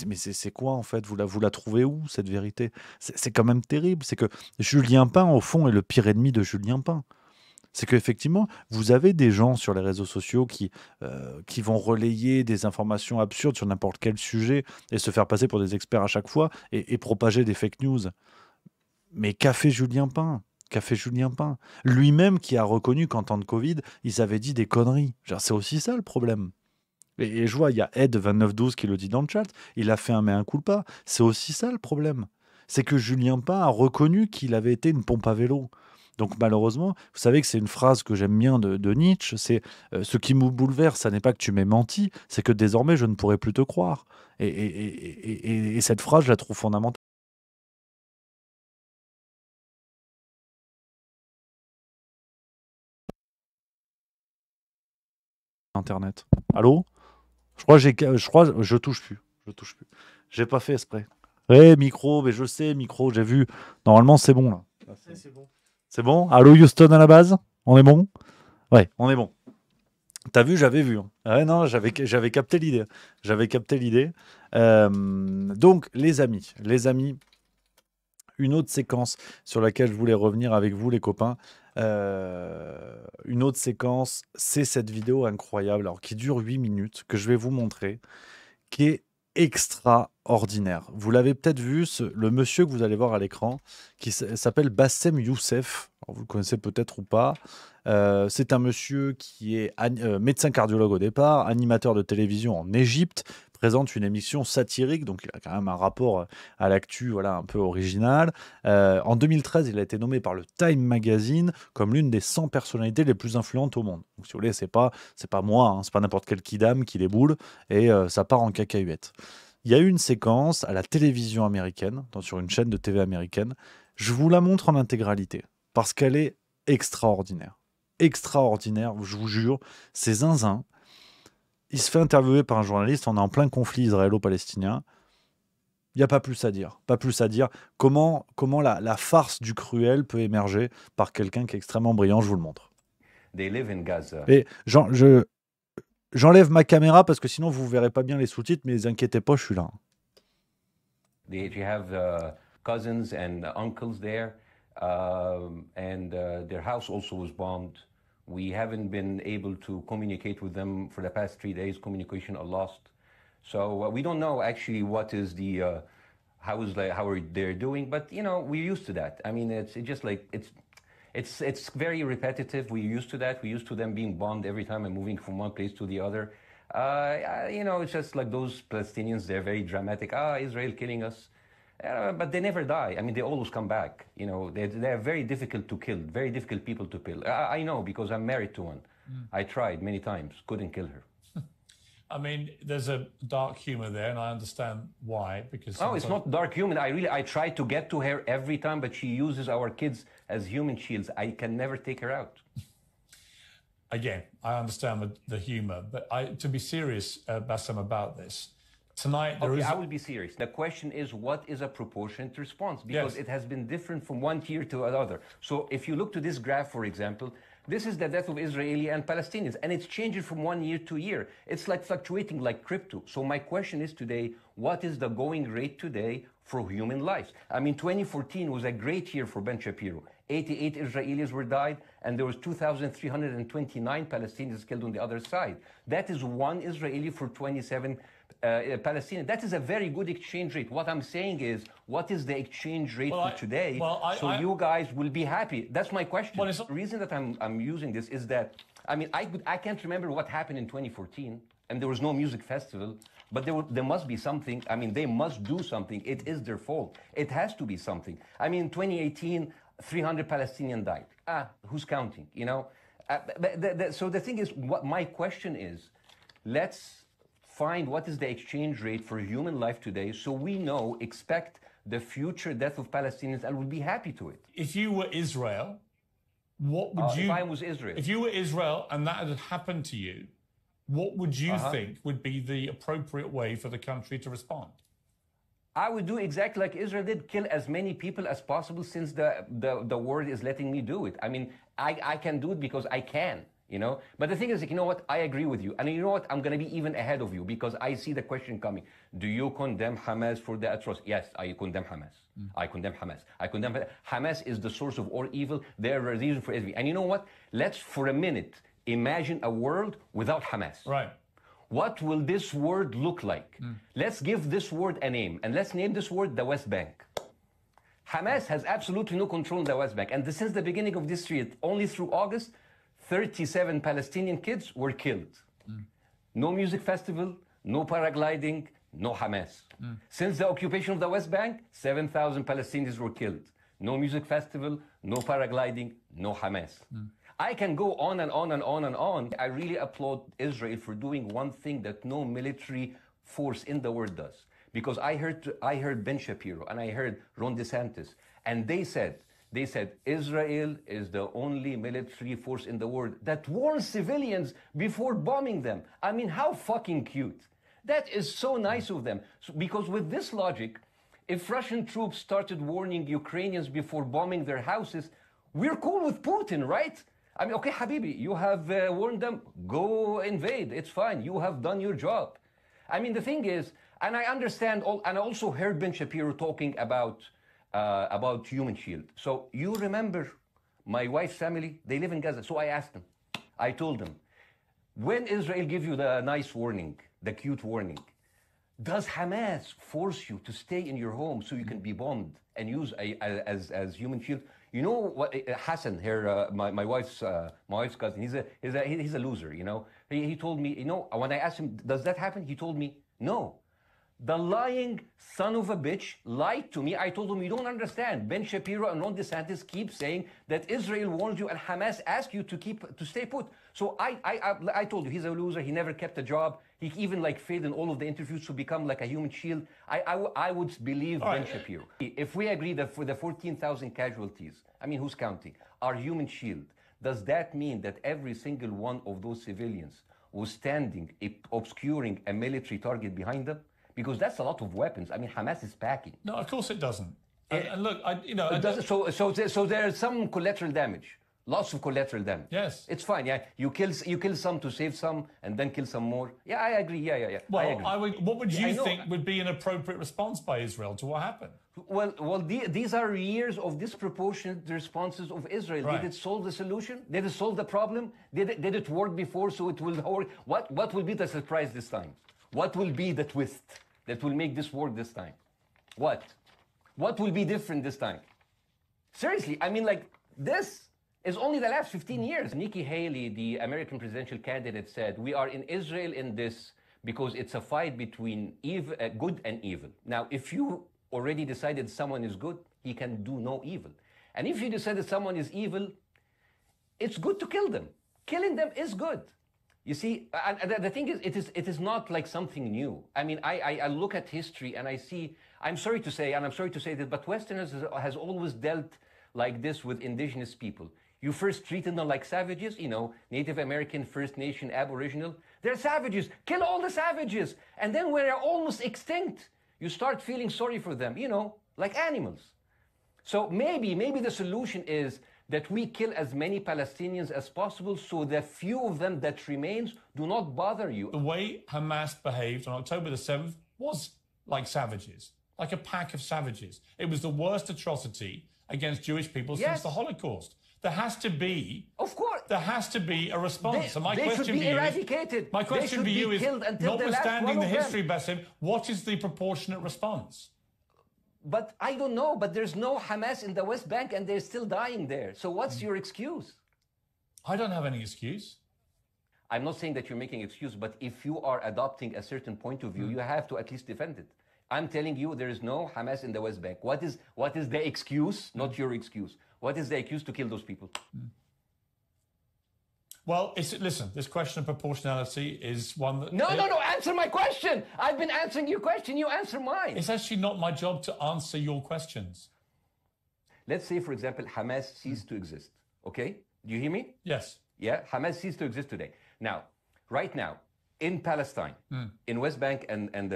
Mais c'est quoi en fait? Vous la trouvez où cette vérité? C'est quand même terrible. C'est que Julien Pain, au fond, est le pire ennemi de Julien Pain. C'est qu'effectivement, vous avez des gens sur les réseaux sociaux qui vont relayer des informations absurdes sur n'importe quel sujet et se faire passer pour des experts à chaque fois et propager des fake news. Mais qu'a fait Julien Pain? Qu'a fait Julien Pain? Lui-même qui a reconnu qu'en temps de Covid, ils avaient dit des conneries. C'est aussi ça le problème. Et je vois, il y a Ed2912 qui le dit dans le chat, il a fait un mea culpa. C'est aussi ça le problème. C'est que Julien Pain a reconnu qu'il avait été une pompe à vélo. Donc malheureusement, vous savez que c'est une phrase que j'aime bien de Nietzsche, c'est ce qui me bouleverse, ça n'est pas que tu m'aies menti, c'est que désormais je ne pourrai plus te croire. Et cette phrase, je la trouve fondamentale. Internet. Allô? Je touche plus. J'ai pas fait exprès. Micro, mais je sais, micro, j'ai vu. Normalement, c'est bon là. C'est bon. C'est bon? Allô Houston à la base? On est bon? Ouais, on est bon. T'as vu, j'avais vu. Ouais, non, j'avais capté l'idée. Donc, les amis, une autre séquence sur laquelle je voulais revenir avec vous, les copains. Une autre séquence, c'est cette vidéo incroyable, alors qui dure 8 minutes, que je vais vous montrer, qui est extraordinaire. Vous l'avez peut-être vu, le monsieur que vous allez voir à l'écran, qui s'appelle Bassem Youssef. Alors, vous le connaissez peut-être ou pas. C'est un monsieur qui est médecin cardiologue au départ, animateur de télévision en Égypte, présente une émission satirique, donc il a quand même un rapport à l'actu, voilà, un peu original. En 2013, il a été nommé par le Time Magazine comme l'une des 100 personnalités les plus influentes au monde. Donc si vous voulez, c'est pas moi, hein, c'est pas n'importe quel kidam qui déboule, et ça part en cacahuète. Il y a eu une séquence à la télévision américaine, sur une chaîne de TV américaine. Je vous la montre en intégralité, parce qu'elle est extraordinaire. Extraordinaire, je vous jure, c'est zinzin. Il se fait interviewer par un journaliste, on est en plein conflit israélo-palestinien. Il n'y a pas plus à dire. Pas plus à dire. Comment la farce du cruel peut émerger par quelqu'un qui est extrêmement brillant, je vous le montre. They live in Gaza. Et j'enlève ma caméra parce que sinon vous ne verrez pas bien les sous-titres, mais ne vous inquiétez pas, je suis là. You have cousins and uncles there, and their house also was bombed. We haven't been able to communicate with them for the past 3 days. Communication are lost. So we don't know actually what is the how are they doing, but you know, we're used to that. I mean, it's just like it's very repetitive. We're used to that. We're used to them being bombed every time and moving from one place to the other. You know, it's just like those Palestinians. They're very dramatic. Israel killing us. But they never die. I mean, they always come back. You know, they're very difficult to kill, very difficult people to kill. I know because I'm married to one. I tried many times, couldn't kill her. I mean, there's a dark humor there, and I understand why. Because no, it's not dark humor. I try to get to her every time, but she uses our kids as human shields. I can never take her out. Again, I understand the humor, but to be serious, Bassem, about this, tonight I will be serious. The question is, what is a proportionate response? Because it has been different from one tier to another. So if you look to this graph, for example, this is the death of Israeli and Palestinians, and it's changing from 1 year to year. It's like fluctuating like crypto. So my question is today, what is the going rate today for human lives? I mean, 2014 was a great year for Ben Shapiro. 88 Israelis were died, and there was 2,329 Palestinians killed on the other side. That is one Israeli for 27 Palestinians. That is a very good exchange rate. What I'm saying is, what is the exchange rate for today? You guys will be happy. That's my question. The reason that I'm using this is that, I mean, I can't remember what happened in 2014, and there was no music festival, but there must be something. I mean, they must do something. It is their fault. It has to be something. I mean, in 2018, 300 Palestinians died. Who's counting, you know? So the thing is, what my question is, let's find what is the exchange rate for human life today so we know, expect the future death of Palestinians and we'll be happy to it. If you were Israel, what would you... If I was Israel. If you were Israel and that had happened to you, what would you think would be the appropriate way for the country to respond? I would do exactly like Israel did, kill as many people as possible since the world is letting me do it. I mean, I can do it because I can, you know? But the thing is, you know what? I agree with you. And you know what? I'm going to be even ahead of you because I see the question coming. Do you condemn Hamas for the atrocities? Yes, I condemn Hamas. I condemn Hamas. I condemn Hamas is the source of all evil. They're a reason for everything. And you know what? Let's, for a minute, imagine a world without Hamas. Right. What will this word look like? Let's give this word a name, and let's name this word the West Bank. Hamas has absolutely no control in the West Bank, and since the beginning of this year, only through August, 37 Palestinian kids were killed. No music festival, no paragliding, no Hamas. Since the occupation of the West Bank, 7,000 Palestinians were killed. No music festival, no paragliding, no Hamas. I can go on and on and on and on. I really applaud Israel for doing one thing that no military force in the world does. Because I heard Ben Shapiro and I heard Ron DeSantis, and they said Israel is the only military force in the world that warns civilians before bombing them. I mean, how fucking cute. That is so nice of them. Because with this logic, if Russian troops started warning Ukrainians before bombing their houses, we're cool with Putin, right? I mean, okay, Habibi, you have warned them, go invade, it's fine, you have done your job. I mean, the thing is, and I understand, and I also heard Ben Shapiro talking about Human Shield. So you remember my wife's family, they live in Gaza. So I asked them, I told them, when Israel gives you the nice warning, the cute warning, does Hamas force you to stay in your home so you can be bombed and use as Human Shield? You know what, Hassan here, my wife's cousin, he's a loser, you know. He told me, you know, when I asked him, does that happen? He told me, no. The lying son of a bitch lied to me. I told him, you don't understand. Ben Shapiro and Ron DeSantis keep saying that Israel warns you and Hamas asks you to stay put. So I told you, he's a loser. He never kept a job. He even failed in all of the interviews to become like a Human Shield. I would believe Ben Shapiro. If we agree that for the 14,000 casualties, I mean, who's counting, are Human Shield, does that mean that every single one of those civilians was standing, obscuring a military target behind them? Because that's a lot of weapons. I mean, Hamas is packing. No, of course it doesn't. And look, so there's some collateral damage. Lots of collateral damage. Yes. It's fine, yeah. You kill some to save some and then kill some more. Yeah, I agree. Yeah. Well, what would you think would be an appropriate response by Israel to what happened? Well, these are years of disproportionate responses of Israel. Right. Did it solve the solution? Did it solve the problem? Did it work before so it will work? What will be the surprise this time? What will be the twist that will make this work this time? What will be different this time? Seriously, I mean, this is only the last 15 years. Nikki Haley, the American presidential candidate, said, we are in Israel in this because it's a fight between good and evil. Now, if you already decided someone is good, he can do no evil. And if you decided someone is evil, it's good to kill them. Killing them is good. You see, and the thing is, it is not like something new. I mean, I look at history and I see, I'm sorry to say, and I'm sorry to say this, but Westerners has always dealt like this with indigenous people. You first treated them like savages, you know, Native American, First Nation, Aboriginal. They're savages. Kill all the savages. And then when they're almost extinct, you start feeling sorry for them, you know, like animals. So maybe the solution is that we kill as many Palestinians as possible so the few of them that remains do not bother you. The way Hamas behaved on October the 7th was like savages, like a pack of savages. It was the worst atrocity against Jewish people since the Holocaust. There has to be, of course, there has to be a response. So my they question should be to you eradicated. My question to you is, notwithstanding the history, Bassem, what is the proportionate response? But I don't know, but there's no Hamas in the West Bank and they're still dying there. So what's your excuse? I don't have any excuse. I'm not saying that you're making excuse, but if you are adopting a certain point of view, you have to at least defend it. I'm telling you, there is no Hamas in the West Bank. What is the excuse? Not your excuse. What is the excuse to kill those people? Well, listen, this question of proportionality is one that... No, answer my question. I've been answering your question. You answer mine. It's actually not my job to answer your questions. Let's say, for example, Hamas ceased to exist. Okay? Do you hear me? Yes. Yeah, Hamas ceased to exist today. Now, right now, in Palestine, in West Bank and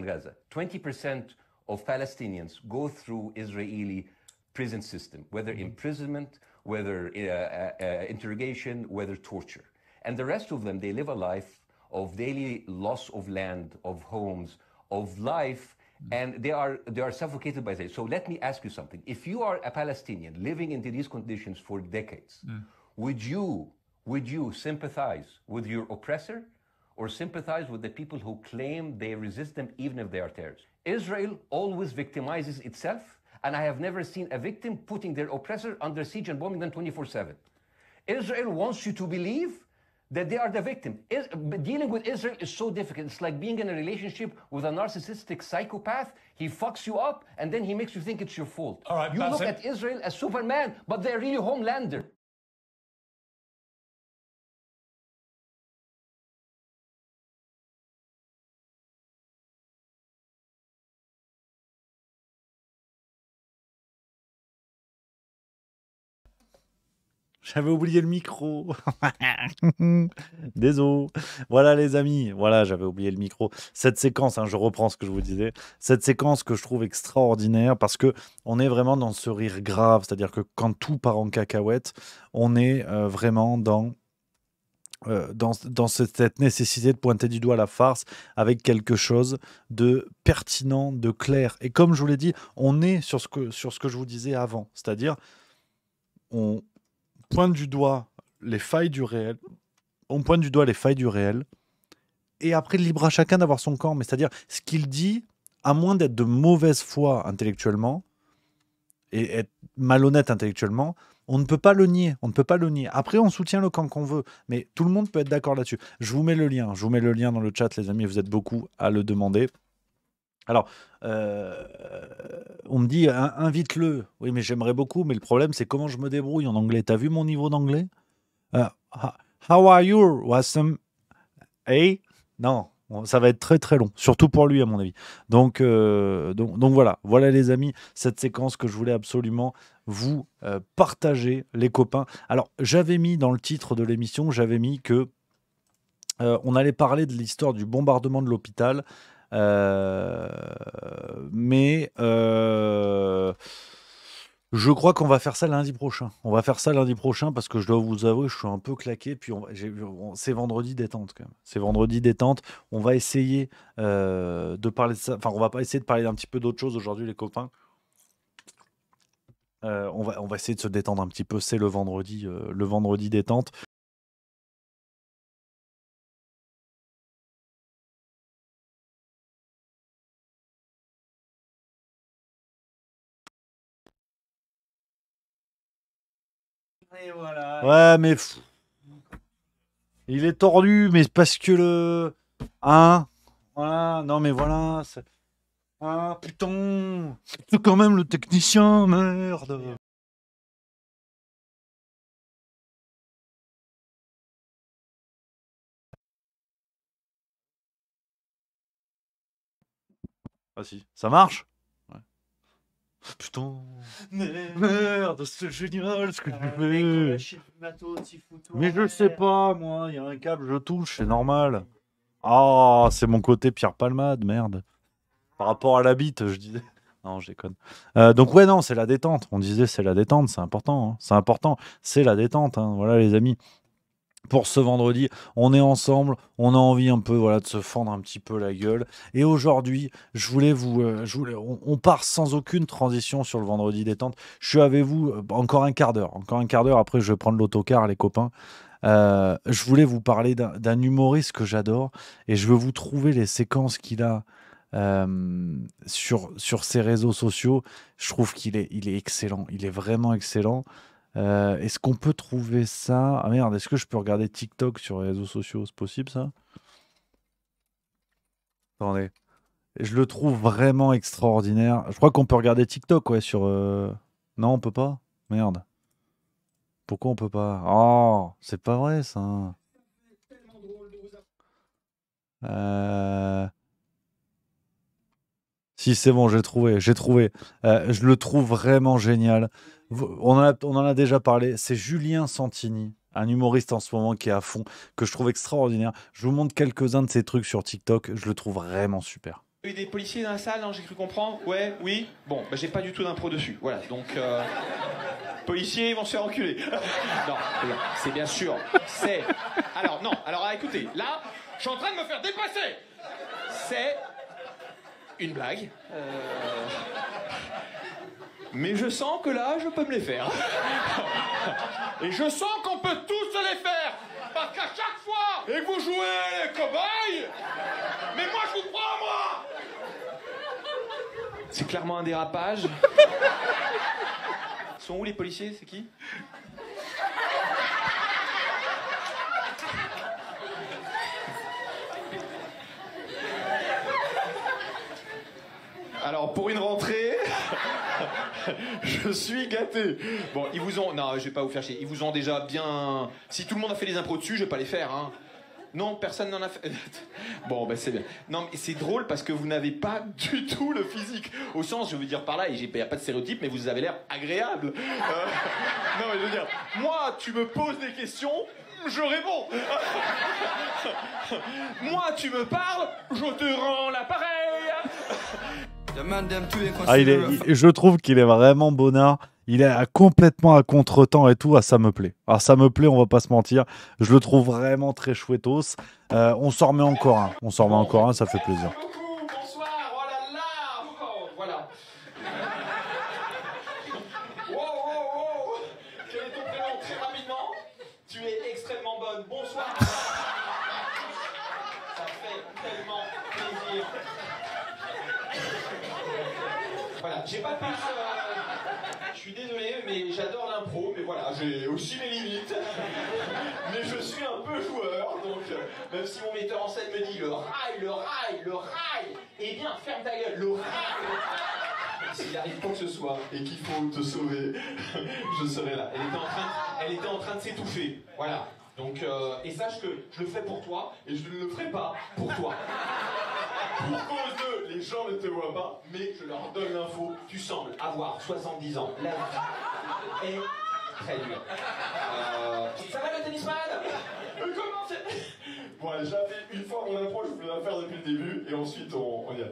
Gaza, 20% of Palestinians go through Israeli prison system, whether imprisonment, whether interrogation, whether torture. And the rest of them, they live a life of daily loss of land, of homes, of life, and they are suffocated by this. So let me ask you something. If you are a Palestinian living into these conditions for decades, would you sympathize with your oppressor or sympathize with the people who claim they resist them even if they are terrorists? Israel always victimizes itself, and I have never seen a victim putting their oppressor under siege and bombing them 24/7. Israel wants you to believe that they are the victim. Dealing with Israel is so difficult. It's like being in a relationship with a narcissistic psychopath. He fucks you up, and then he makes you think it's your fault. All right, you look at Israel as Superman, but they're really Homelander. J'avais oublié le micro. Désolé. Voilà les amis, voilà, j'avais oublié le micro. Cette séquence, je reprends ce que je vous disais, cette séquence que je trouve extraordinaire parce que on est vraiment dans ce rire grave, c'est-à-dire que quand tout part en cacahuète, on est vraiment dans cette nécessité de pointer du doigt la farce avec quelque chose de pertinent, de clair. Et comme je vous l'ai dit, on est sur ce que je vous disais avant, c'est-à-dire on pointe du doigt les failles du réel, et après libre à chacun d'avoir son camp. Mais c'est-à-dire, ce qu'il dit, à moins d'être de mauvaise foi intellectuellement et être malhonnête intellectuellement, on ne peut pas le nier. Après, on soutient le camp qu'on veut, mais tout le monde peut être d'accord là-dessus. Je vous mets le lien dans le chat, les amis. Vous êtes beaucoup à le demander. Alors, on me dit invite-le. Oui, mais j'aimerais beaucoup. Mais le problème, c'est comment je me débrouille en anglais. T'as vu mon niveau d'anglais? How are you, Wassam? Hey? Non, ça va être très très long. Surtout pour lui, à mon avis. Donc voilà. Voilà, les amis, cette séquence que je voulais absolument vous partager, les copains. Alors, j'avais mis dans le titre de l'émission, que on allait parler de l'histoire du bombardement de l'hôpital. Mais je crois qu'on va faire ça lundi prochain. Parce que je dois vous avouer, je suis un peu claqué. Puis c'est vendredi détente quand même. On va essayer de parler de ça. Enfin, on va pas essayer de parler d'un petit peu d'autre chose aujourd'hui, les copains. On va essayer de se détendre un petit peu. C'est le vendredi détente. Et voilà. Ouais, mais il est tordu, mais parce que voilà, non mais voilà. Putain, c'est quand même le technicien, merde. Ah si, ça marche. Ouais. Putain. Merde, c'est génial ce que tu fais. Mais je sais pas, moi, il y a un câble, je touche, c'est normal. Ah, c'est mon côté Pierre Palmade, merde. Par rapport à la bite, je disais. Non, je déconne. Donc ouais, non, c'est la détente. On disait c'est la détente, c'est important. Hein. C'est important, c'est la détente. Hein. Voilà les amis. Pour ce vendredi, on est ensemble, on a envie un peu voilà, de se fendre un petit peu la gueule. Et aujourd'hui, on part sans aucune transition sur le vendredi détente. Je suis avec vous encore un quart d'heure. Encore un quart d'heure, après je vais prendre l'autocar, les copains. Je voulais vous parler d'un humoriste que j'adore et je veux vous trouver les séquences qu'il a sur ses réseaux sociaux. Je trouve qu'il est excellent, il est vraiment excellent. Est-ce qu'on peut trouver ça? Ah merde, est-ce que je peux regarder TikTok sur les réseaux sociaux? C'est possible ça? Attendez. Je le trouve vraiment extraordinaire. Je crois qu'on peut regarder TikTok, ouais, sur... Non, on peut pas? Merde. Pourquoi on peut pas? Oh, c'est pas vrai ça. Si, c'est bon, j'ai trouvé. Je le trouve vraiment génial. On en a déjà parlé. C'est Julien Santini, un humoriste en ce moment qui est à fond, que je trouve extraordinaire. Je vous montre quelques-uns de ses trucs sur TikTok. Je le trouve vraiment super. Il y a eu des policiers dans la salle, hein, j'ai cru comprendre. Ouais, oui. Bon, bah, j'ai pas du tout d'impro dessus. Voilà, donc... policiers, ils vont se faire enculer. Non, c'est bien sûr. C'est... Alors, non. Alors, écoutez, là, je suis en train de me faire dépasser. C'est... une blague. Mais je sens que là, je peux me les faire. Et je sens qu'on peut tous se les faire. Parce qu'à chaque fois, et que vous jouez les cobayes, mais moi, je vous prends, moi. C'est clairement un dérapage. Ils sont où les policiers? C'est qui? Alors, pour une rentrée, je suis gâté. Bon, ils vous ont... Non, je vais pas vous faire chier. Ils vous ont déjà bien... Si tout le monde a fait des impros dessus, je vais pas les faire, hein. Non, personne n'en a fait... Bon, ben c'est bien. Non, mais c'est drôle parce que vous n'avez pas du tout le physique. Au sens, je veux dire par là, il n'y a pas de stéréotype, mais vous avez l'air agréable. Non, mais je veux dire, moi, tu me poses des questions, je réponds. Moi, tu me parles, je te rends l'appareil. Ah, je trouve qu'il est vraiment bonnard. Il est complètement à contre-temps et tout. Ah, ça me plaît. Ah, ça me plaît, on va pas se mentir. Je le trouve vraiment très chouettos. On s'en remet encore un. On s'en remet encore un, ça fait plaisir. Bonsoir, oh là là. Oh, voilà. Wow. Quel est ton prénom? Très rapidement. Tu es extrêmement bonne. Bonsoir. Ça fait tellement plaisir. Voilà, j'ai pas plus... Je suis désolé, mais j'adore l'impro, mais voilà, j'ai aussi mes limites. Mais je suis un peu joueur, donc même si mon metteur en scène me dit le rail, eh bien ferme ta gueule, le rail. S'il arrive quoi que ce soit et qu'il faut te sauver, je serai là. Elle était en train de s'étouffer, voilà. Donc, et sache que je le fais pour toi et je ne le ferai pas pour toi. Pour cause de, les gens ne te voient pas, mais je leur donne l'info, tu sembles avoir 70 ans. La vie est très dure. Ça va le tennisman? Comment c'est... Bon, allez, j'avais une fois mon impro, je voulais la faire depuis le début, et ensuite on y a...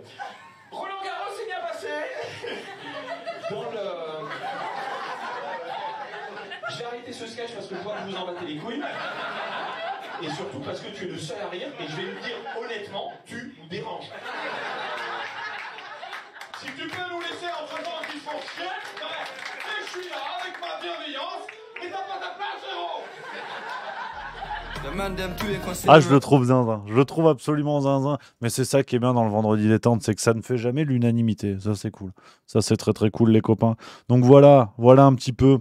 Roland Garros s'est bien passé. Dans le... J'ai arrêté ce sketch parce que je vois que vous en battez les couilles. Et surtout parce que tu es le seul à rire, et je vais le dire honnêtement, tu nous déranges. Si tu peux nous laisser entre gens qui font chier, et je suis là avec ma bienveillance, et t'as pas ta place, héros. Ah, je le trouve zinzin. Je le trouve absolument zinzin. Mais c'est ça qui est bien dans le vendredi détente, c'est que ça ne fait jamais l'unanimité. Ça, c'est cool. Ça, c'est très très cool, les copains. Donc voilà un petit peu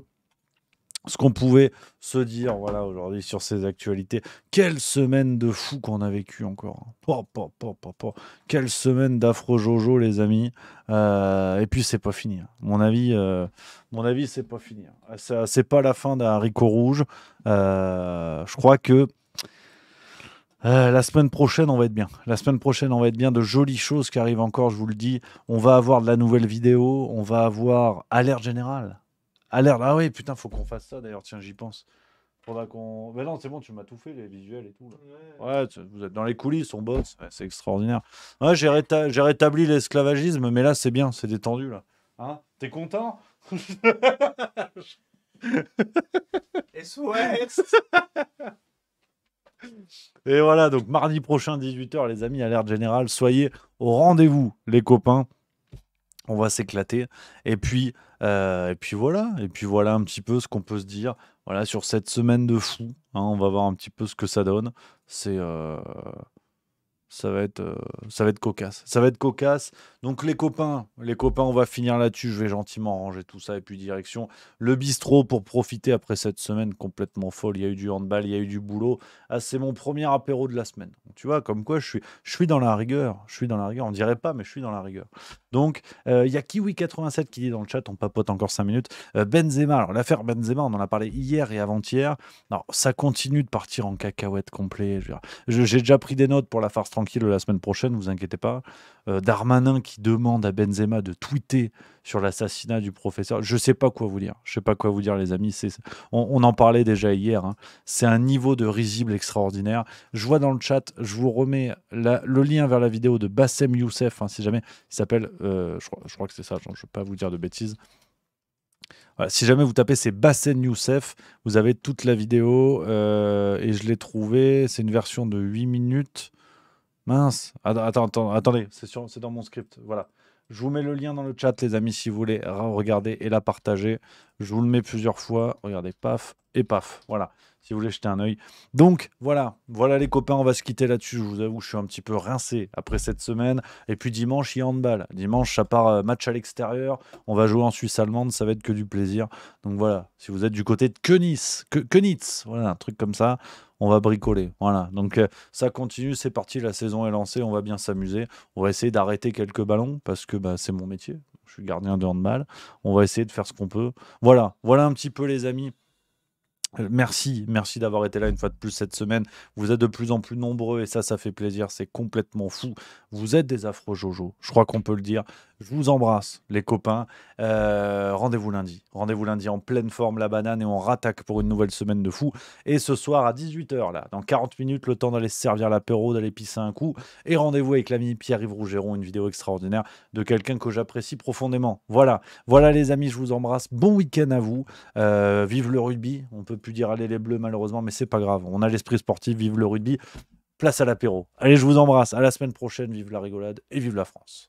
ce qu'on pouvait se dire voilà, aujourd'hui sur ces actualités. Quelle semaine de fou qu'on a vécu encore. Quelle semaine d'affreux Jojo, les amis. Et puis, c'est pas fini. Mon avis, c'est pas fini. C'est pas la fin d'un haricot rouge. Je crois que La semaine prochaine, on va être bien. La semaine prochaine, on va être bien. De jolies choses qui arrivent encore, je vous le dis. On va avoir de la nouvelle vidéo. On va avoir alerte générale. Alerte. Ah oui, putain, faut qu'on fasse ça d'ailleurs. Tiens, j'y pense. Faudra qu'on. Mais non, c'est bon, tu m'as tout fait, les visuels et tout. Là. Ouais, vous êtes dans les coulisses, on bosse. Ouais, c'est extraordinaire. Ouais, j'ai rétabli l'esclavagisme, mais là, c'est bien, c'est détendu. Là. Hein, t'es content? SOS. Et voilà, donc mardi prochain, 18h, les amis, alerte générale. Soyez au rendez-vous, les copains. On va s'éclater. Et puis voilà. Et puis voilà un petit peu ce qu'on peut se dire. Voilà, sur cette semaine de fou. Hein, on va voir un petit peu ce que ça donne. Ça va être cocasse. Ça va être cocasse. Donc les copains, on va finir là-dessus. Je vais gentiment ranger tout ça. Et puis direction le bistrot pour profiter après cette semaine complètement folle. Il y a eu du handball, il y a eu du boulot. Ah, c'est mon premier apéro de la semaine. Donc, tu vois, comme quoi je suis dans la rigueur. Je suis dans la rigueur. On dirait pas, mais je suis dans la rigueur. Donc, il y a Kiwi87 qui dit dans le chat, on papote encore 5 minutes. Benzema, alors l'affaire Benzema, on en a parlé hier et avant-hier. Alors, ça continue de partir en cacahuète complet. J'ai déjà pris des notes pour la farce tranquille la semaine prochaine, vous inquiétez pas. Darmanin qui demande à Benzema de tweeter sur l'assassinat du professeur. Je sais pas quoi vous dire. Je sais pas quoi vous dire, les amis. On en parlait déjà hier. Hein. C'est un niveau de risible extraordinaire. Je vois dans le chat, je vous remets le lien vers la vidéo de Bassem Youssef, hein, si jamais il s'appelle. Je crois que c'est ça. Je ne vais pas vous dire de bêtises. Voilà, si jamais vous tapez c'est Bassem Youssef, vous avez toute la vidéo et je l'ai trouvé. C'est une version de 8 minutes. Mince, attendez, c'est dans mon script. Voilà. Je vous mets le lien dans le chat, les amis, si vous voulez regarder et la partager. Je vous le mets plusieurs fois. Regardez, paf et paf. Voilà, si vous voulez jeter un œil. Donc, voilà les copains, on va se quitter là-dessus. Je vous avoue, je suis un petit peu rincé après cette semaine. Et puis dimanche, il y a handball. Dimanche, ça part match à l'extérieur. On va jouer en Suisse allemande, ça va être que du plaisir. Donc voilà, si vous êtes du côté de Könitz, voilà, un truc comme ça. On va bricoler. Voilà. Donc ça continue, c'est parti, la saison est lancée, on va bien s'amuser. On va essayer d'arrêter quelques ballons parce que c'est mon métier. Je suis gardien de handball. On va essayer de faire ce qu'on peut. Voilà un petit peu, les amis. Merci d'avoir été là une fois de plus cette semaine. Vous êtes de plus en plus nombreux et ça fait plaisir. C'est complètement fou. Vous êtes des affreux Jojo. Je crois qu'on peut le dire. Je vous embrasse, les copains. Rendez-vous lundi. Rendez-vous lundi en pleine forme, la banane, et on rattaque pour une nouvelle semaine de fou. Et ce soir à 18h, là, dans 40 minutes, le temps d'aller se servir l'apéro, d'aller pisser un coup. Et rendez-vous avec l'ami Pierre-Yves Rougeron, une vidéo extraordinaire de quelqu'un que j'apprécie profondément. Voilà les amis, je vous embrasse. Bon week-end à vous. Vive le rugby. On peut plus dire allez les bleus malheureusement, mais c'est pas grave. On a l'esprit sportif, vive le rugby. Place à l'apéro. Allez, je vous embrasse. À la semaine prochaine. Vive la rigolade et vive la France.